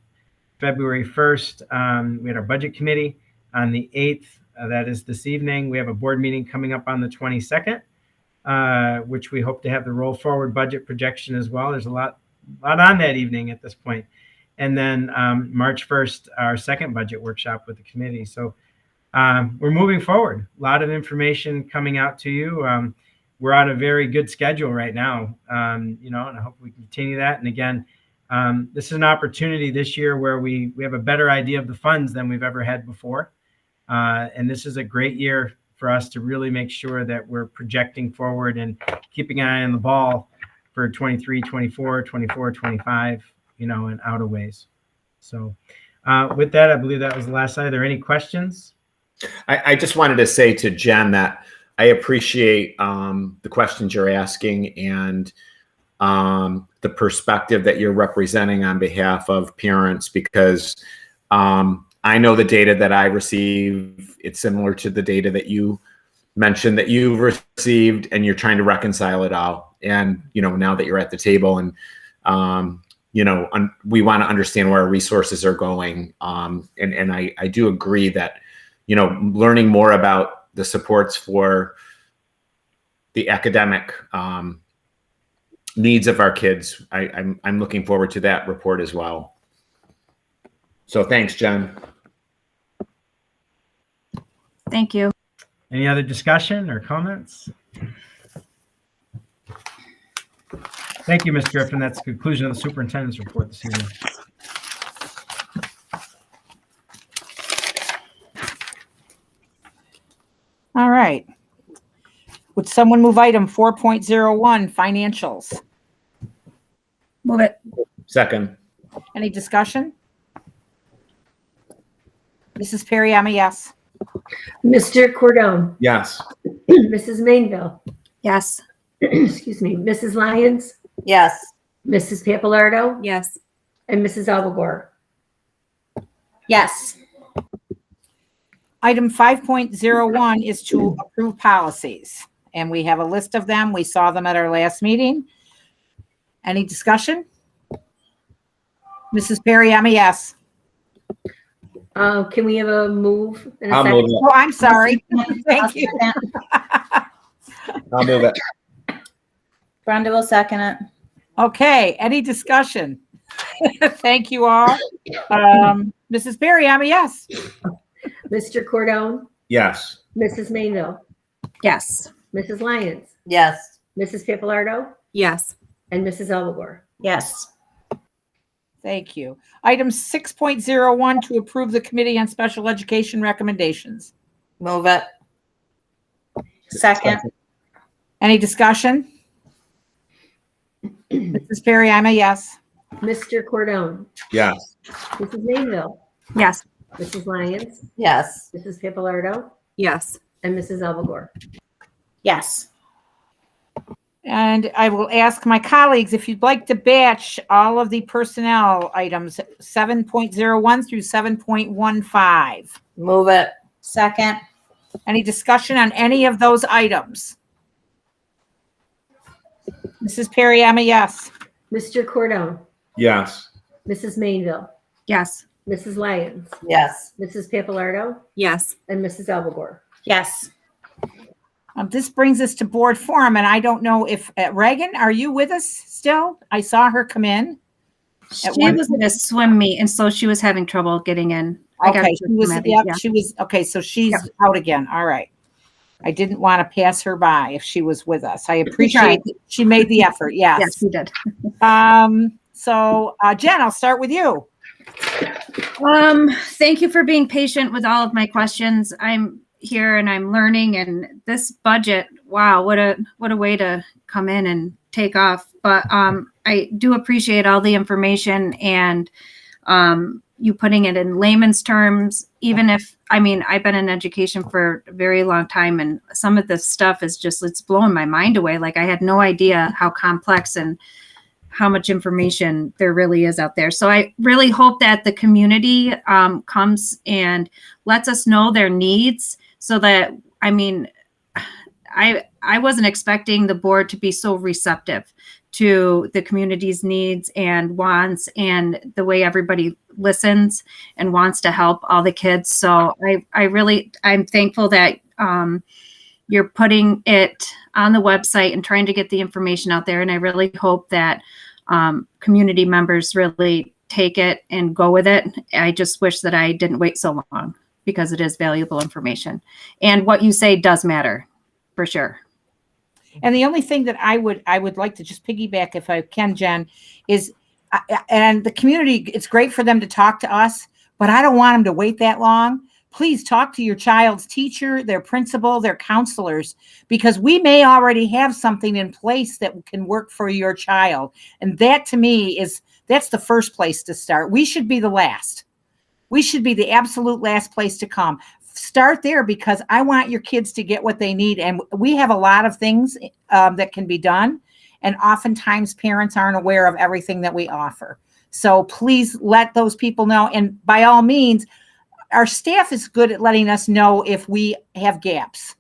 [SPEAKER 1] February 1st, we had our budget committee on the 8th. That is this evening. We have a board meeting coming up on the 22nd, which we hope to have the roll forward budget projection as well. There's a lot on that evening at this point. And then March 1st, our second budget workshop with the committee. So we're moving forward. A lot of information coming out to you. We're on a very good schedule right now, and I hope we continue that. And again, this is an opportunity this year where we have a better idea of the funds than we've ever had before. And this is a great year for us to really make sure that we're projecting forward and keeping an eye on the ball for 23, 24, 24, 25, and out of ways. So with that, I believe that was the last slide. Are there any questions?
[SPEAKER 10] I just wanted to say to Jen that I appreciate the questions you're asking and the perspective that you're representing on behalf of parents, because I know the data that I receive, it's similar to the data that you mentioned that you've received, and you're trying to reconcile it all. And, now that you're at the table and, we want to understand where our resources are going. And I do agree that, learning more about the supports for the academic needs of our kids, I'm looking forward to that report as well. So thanks, Jen.
[SPEAKER 11] Thank you.
[SPEAKER 1] Any other discussion or comments? Thank you, Ms. Griffin. That's the conclusion of the superintendent's report this evening.
[SPEAKER 3] All right. Would someone move item 4.01, financials?
[SPEAKER 11] Move it.
[SPEAKER 10] Second.
[SPEAKER 3] Any discussion? Mrs. Perry, I'm a yes.
[SPEAKER 5] Mr. Cordone,
[SPEAKER 10] Yes.
[SPEAKER 5] Mrs. Mainville,
[SPEAKER 11] Yes.
[SPEAKER 5] excuse me, Mrs. Lyons,
[SPEAKER 8] Yes.
[SPEAKER 5] Mrs. Papalardo,
[SPEAKER 6] Yes.
[SPEAKER 5] and Mrs. Alvagore.
[SPEAKER 4] Yes.
[SPEAKER 3] Item 5.01 is to approve policies, and we have a list of them. We saw them at our last meeting. Any discussion? Mrs. Perry, I'm a yes.
[SPEAKER 5] Can we have a move? And a
[SPEAKER 10] I'll
[SPEAKER 5] second?
[SPEAKER 10] move it.
[SPEAKER 3] Oh, I'm sorry. Thank you.
[SPEAKER 10] I'll move it.
[SPEAKER 4] Brenda will second it.
[SPEAKER 3] Okay, any discussion? Thank you all. Mrs. Perry, I'm a yes.
[SPEAKER 5] Mr. Cordone,
[SPEAKER 10] Yes.
[SPEAKER 5] Mrs. Mainville,
[SPEAKER 11] Yes.
[SPEAKER 5] Mrs. Lyons,
[SPEAKER 8] Yes.
[SPEAKER 5] Mrs. Papalardo,
[SPEAKER 6] Yes.
[SPEAKER 5] and Mrs. Alvagore.
[SPEAKER 4] Yes.
[SPEAKER 3] Thank you. Item 6.01 to approve the Committee on Special Education recommendations.
[SPEAKER 8] Move it.
[SPEAKER 4] Second.
[SPEAKER 3] Any discussion? Mrs. Perry, I'm a yes.
[SPEAKER 5] Mr. Cordone,
[SPEAKER 10] Yes.
[SPEAKER 5] Mrs. Mainville,
[SPEAKER 11] Yes.
[SPEAKER 5] Mrs. Lyons,
[SPEAKER 8] Yes.
[SPEAKER 5] Mrs. Papalardo,
[SPEAKER 6] Yes.
[SPEAKER 5] and Mrs. Alvagore.
[SPEAKER 4] Yes.
[SPEAKER 3] And I will ask my colleagues if you'd like to batch all of the personnel items, 7.01 through 7.15.
[SPEAKER 8] Move it.
[SPEAKER 4] Second.
[SPEAKER 3] Any discussion on any of those items? Mrs. Perry, I'm a yes.
[SPEAKER 5] Mr. Cordone,
[SPEAKER 10] Yes.
[SPEAKER 5] Mrs. Mainville,
[SPEAKER 11] Yes.
[SPEAKER 5] Mrs. Lyons,
[SPEAKER 8] Yes.
[SPEAKER 5] Mrs. Papalardo,
[SPEAKER 6] Yes.
[SPEAKER 5] and Mrs. Alvagore.
[SPEAKER 4] Yes.
[SPEAKER 3] This brings us to board forum, and I don't know if Reagan, are you with us still? I saw her come in.
[SPEAKER 11] She was at a swim meet, and so she was having trouble getting in.
[SPEAKER 3] Okay, she was okay. So she's out again. All right. I didn't want to pass her by if she was with us. I appreciate that she made the effort. Yes.
[SPEAKER 11] Yes, she did.
[SPEAKER 3] So Jen, I'll start with you.
[SPEAKER 11] Thank you for being patient with all of my questions. I'm here and I'm learning, and this budget, wow, what a way to come in and take off. But I do appreciate all the information and you putting it in layman's terms, even if, I mean, I've been in education for a very long time, and some of this stuff is just, it's blowing my mind away. Like I had no idea how complex and how much information there really is out there. So I really hope that the community comes and lets us know their needs, so that, I mean, I wasn't expecting the board to be so receptive to the community's needs and wants, and the way everybody listens and wants to help all the kids. So I'm thankful that you're putting it on the website and trying to get the information out there. And I really hope that community members really take it and go with it. I just wish that I didn't wait so long, because it is valuable information. And what you say does matter, for sure.
[SPEAKER 3] And the only thing that I would like to just piggyback, if I can, Jen, is, and the community, it's great for them to talk to us, but I don't want them to wait that long. Please talk to your child's teacher, their principal, their counselors, because we may already have something in place that can work for your child. And that, to me, that's the first place to start. We should be the last. We should be the absolute last place to come. Start there, because I want your kids to get what they need. And we have a lot of things that can be done. And oftentimes parents aren't aware of everything that we offer. So please let those people know. And by all means, our staff is good at letting us know if we have gaps.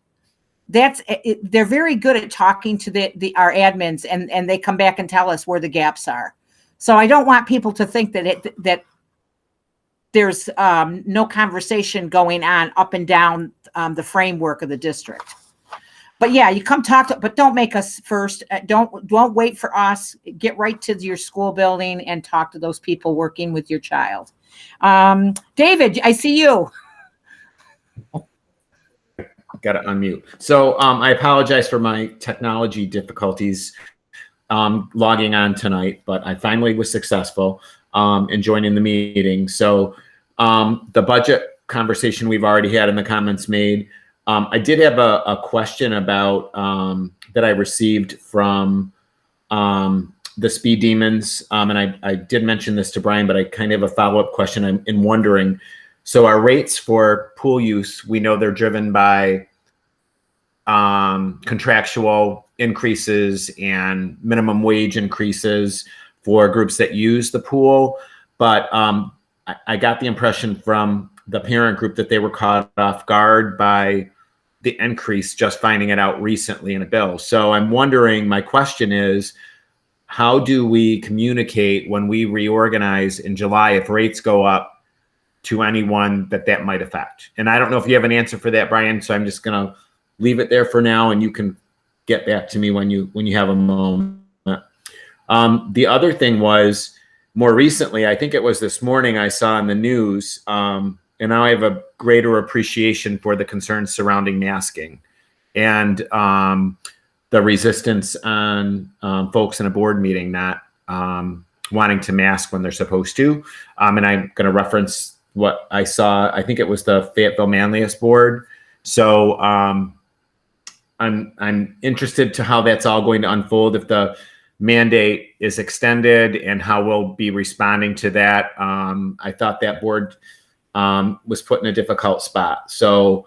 [SPEAKER 3] They're very good at talking to our admins, and they come back and tell us where the gaps are. So I don't want people to think that there's no conversation going on up and down the framework of the district. But yeah, you come talk to, but don't make us first. Don't wait for us. Get right to your school building and talk to those people working with your child. David, I see you.
[SPEAKER 10] Got to unmute. So I apologize for my technology difficulties logging on tonight, but I finally was successful in joining the meeting. So the budget conversation we've already had and the comments made. I did have a question about that I received from the Speed Demons. And I did mention this to Brian, but I kind of have a follow-up question. I'm wondering, so our rates for pool use, we know they're driven by contractual increases and minimum wage increases for groups that use the pool. But I got the impression from the parent group that they were caught off guard by the increase, just finding it out recently in a bill. So I'm wondering, my question is, how do we communicate when we reorganize in July if rates go up to anyone that might affect? And I don't know if you have an answer for that, Brian, so I'm just going to leave it there for now, and you can get back to me when you have a moment. The other thing was, more recently, I think it was this morning, I saw in the news, and now I have a greater appreciation for the concerns surrounding masking and the resistance on folks in a board meeting not wanting to mask when they're supposed to. And I'm going to reference what I saw. I think it was the Fayetteville Manlius board. So I'm interested to how that's all going to unfold, if the mandate is extended, and how we'll be responding to that. I thought that board was put in a difficult spot. So,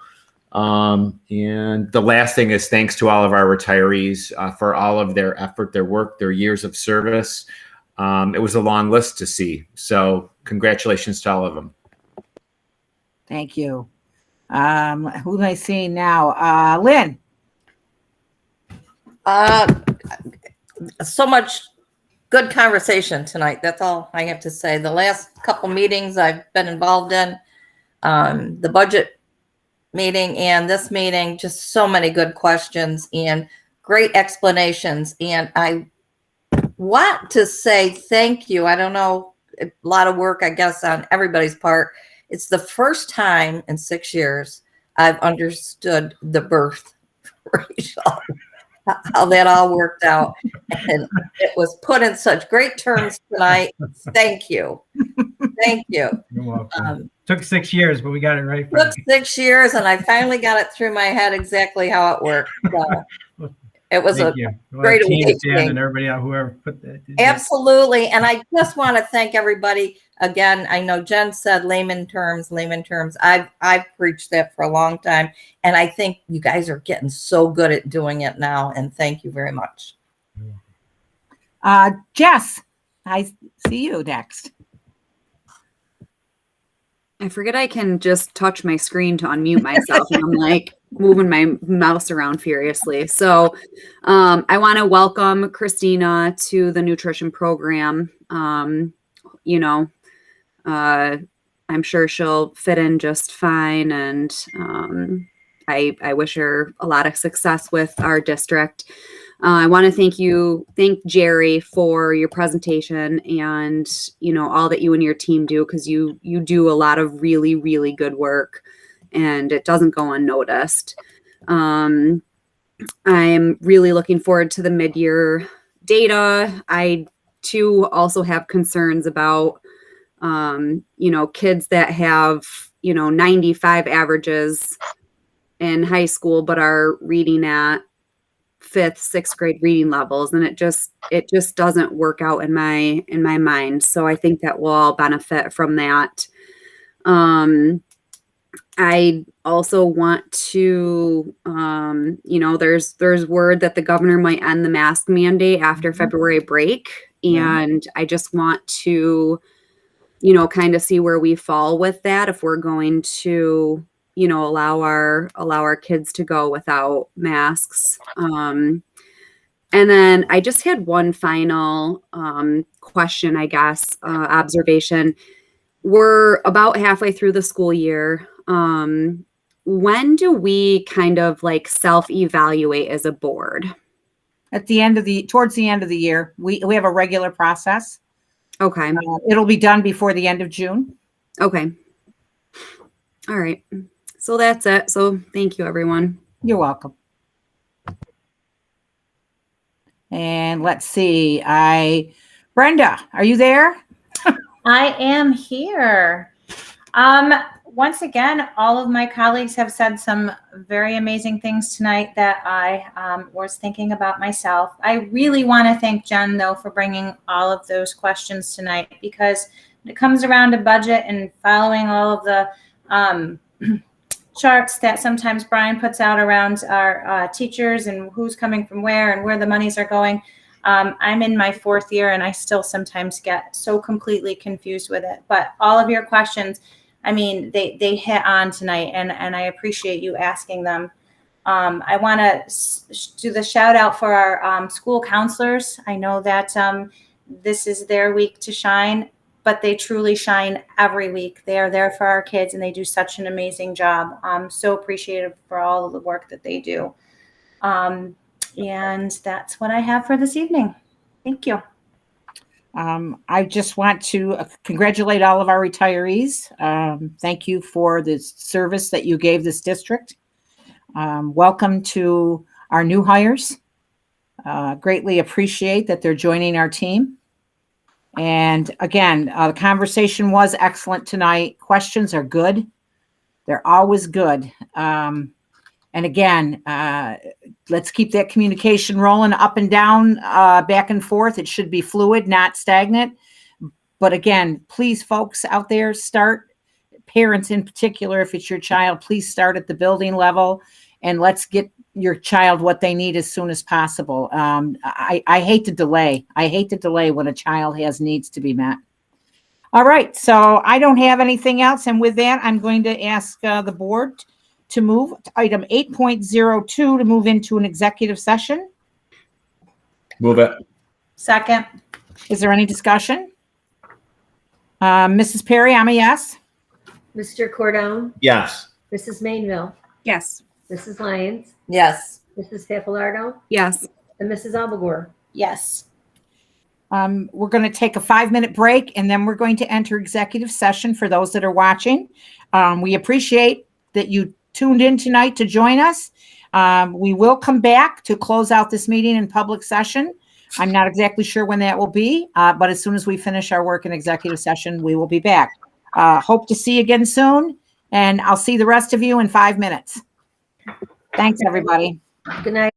[SPEAKER 10] and the last thing is thanks to all of our retirees for all of their effort, their work, their years of service. It was a long list to see. So congratulations to all of them.
[SPEAKER 3] Thank you. Who am I seeing now? Lynn.
[SPEAKER 8] So much good conversation tonight. That's all I have to say. The last couple meetings I've been involved in, the budget meeting and this meeting, just so many good questions and great explanations. And I want to say thank you. I don't know, a lot of work, I guess, on everybody's part. It's the first time in 6 years I've understood the birth ratio, how that all worked out. And it was put in such great terms tonight. Thank you. Thank you.
[SPEAKER 1] You're welcome. Took 6 years, but we got it right.
[SPEAKER 8] Took 6 years, and I finally got it through my head exactly how it worked. So it was great awakening.
[SPEAKER 1] And everybody out, whoever put that.
[SPEAKER 8] Absolutely. And I just want to thank everybody again. I know Jen said layman terms. I've preached that for a long time. And I think you guys are getting so good at doing it now. And thank you very much.
[SPEAKER 3] Jess, I see you next.
[SPEAKER 6] I forget I can just touch my screen to unmute myself, and I'm like moving my mouse around furiously. So I want to welcome Christina to the nutrition program. I'm sure she'll fit in just fine, and I wish her a lot of success with our district. I want to thank Jerry for your presentation and, all that you and your team do, because you do a lot of really, really good work and it doesn't go unnoticed. I'm really looking forward to the mid-year data. I too also have concerns about, kids that have, 95 averages in high school, but are reading at 5th, 6th grade reading levels. And it just doesn't work out in my mind. So I think that we'll all benefit from that. I also want to, there's word that the governor might end the mask mandate after February break. And I just want to, kind of see where we fall with that, if we're going to, allow our kids to go without masks. And then I just had one final question, I guess, observation. We're about halfway through the school year. When do we kind of like self-evaluate as a board?
[SPEAKER 3] Towards the end of the year, we have a regular process.
[SPEAKER 6] Okay.
[SPEAKER 3] It'll be done before the end of June.
[SPEAKER 6] Okay. All right. So that's it. So thank you, everyone.
[SPEAKER 3] You're welcome. And let's see. Brenda, are you there?
[SPEAKER 4] I am here. Once again, all of my colleagues have said some very amazing things tonight that I was thinking about myself. I really want to thank Jen, though, for bringing all of those questions tonight, because when it comes around to budget and following all of the charts that sometimes Brian puts out around our teachers and who's coming from where and where the monies are going, I'm in my 4th year and I still sometimes get so completely confused with it. But all of your questions, I mean, they hit on tonight, and I appreciate you asking them. I want to do the shout out for our school counselors. I know that this is their week to shine, but they truly shine every week. They are there for our kids and they do such an amazing job. I'm so appreciative for all of the work that they do. And that's what I have for this evening. Thank you.
[SPEAKER 3] I just want to congratulate all of our retirees. Thank you for the service that you gave this district. Welcome to our new hires. Greatly appreciate that they're joining our team. And again, the conversation was excellent tonight. Questions are good. They're always good. And again, let's keep that communication rolling up and down, back and forth. It should be fluid, not stagnant. But again, please, folks out there, start parents in particular, if it's your child, please start at the building level and let's get your child what they need as soon as possible. I hate to delay. I hate to delay when a child has needs to be met. All right, so I don't have anything else. And with that, I'm going to ask the board to move to item 8.02 to move into an executive session.
[SPEAKER 10] Move it.
[SPEAKER 4] Second.
[SPEAKER 3] Is there any discussion? Mrs. Perry, I'm a yes.
[SPEAKER 5] Mr. Cordone,
[SPEAKER 10] Yes.
[SPEAKER 5] Mrs. Mainville,
[SPEAKER 11] Yes.
[SPEAKER 5] Mrs. Lyons,
[SPEAKER 8] Yes.
[SPEAKER 5] Mrs. Papalardo,
[SPEAKER 6] Yes.
[SPEAKER 5] and Mrs. Albagor.
[SPEAKER 4] Yes.
[SPEAKER 3] We're going to take a 5-minute break and then we're going to enter executive session for those that are watching. We appreciate that you tuned in tonight to join us. We will come back to close out this meeting in public session. I'm not exactly sure when that will be, but as soon as we finish our work in executive session, we will be back. Hope to see you again soon, and I'll see the rest of you in 5 minutes. Thanks, everybody.
[SPEAKER 5] Good night.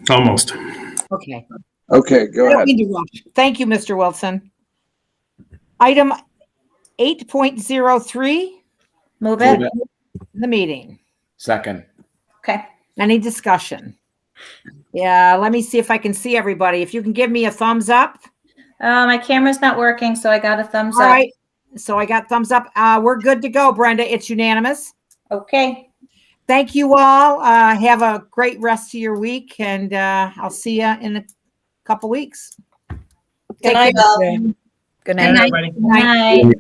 [SPEAKER 12] Almost.
[SPEAKER 3] Okay.
[SPEAKER 2] Okay, go
[SPEAKER 3] I don't
[SPEAKER 2] ahead.
[SPEAKER 3] mean to rush. Thank you, Mr. Wilson. Item 8.03,
[SPEAKER 4] Move it.
[SPEAKER 3] the meeting.
[SPEAKER 10] Second.
[SPEAKER 4] Okay.
[SPEAKER 3] Any discussion? Yeah, let me see if I can see everybody. If you can give me a thumbs up.
[SPEAKER 4] My camera's not working, so I got a thumbs
[SPEAKER 3] All
[SPEAKER 4] up.
[SPEAKER 3] right. So I got thumbs up. We're good to go, Brenda. It's unanimous.
[SPEAKER 4] Okay.
[SPEAKER 3] Thank you all. Have a great rest of your week, and I'll see you in a couple weeks.
[SPEAKER 8] Good night, all.
[SPEAKER 5] Good
[SPEAKER 1] Good night,
[SPEAKER 5] night.
[SPEAKER 1] everybody.
[SPEAKER 3] Good night.
[SPEAKER 4] Good night.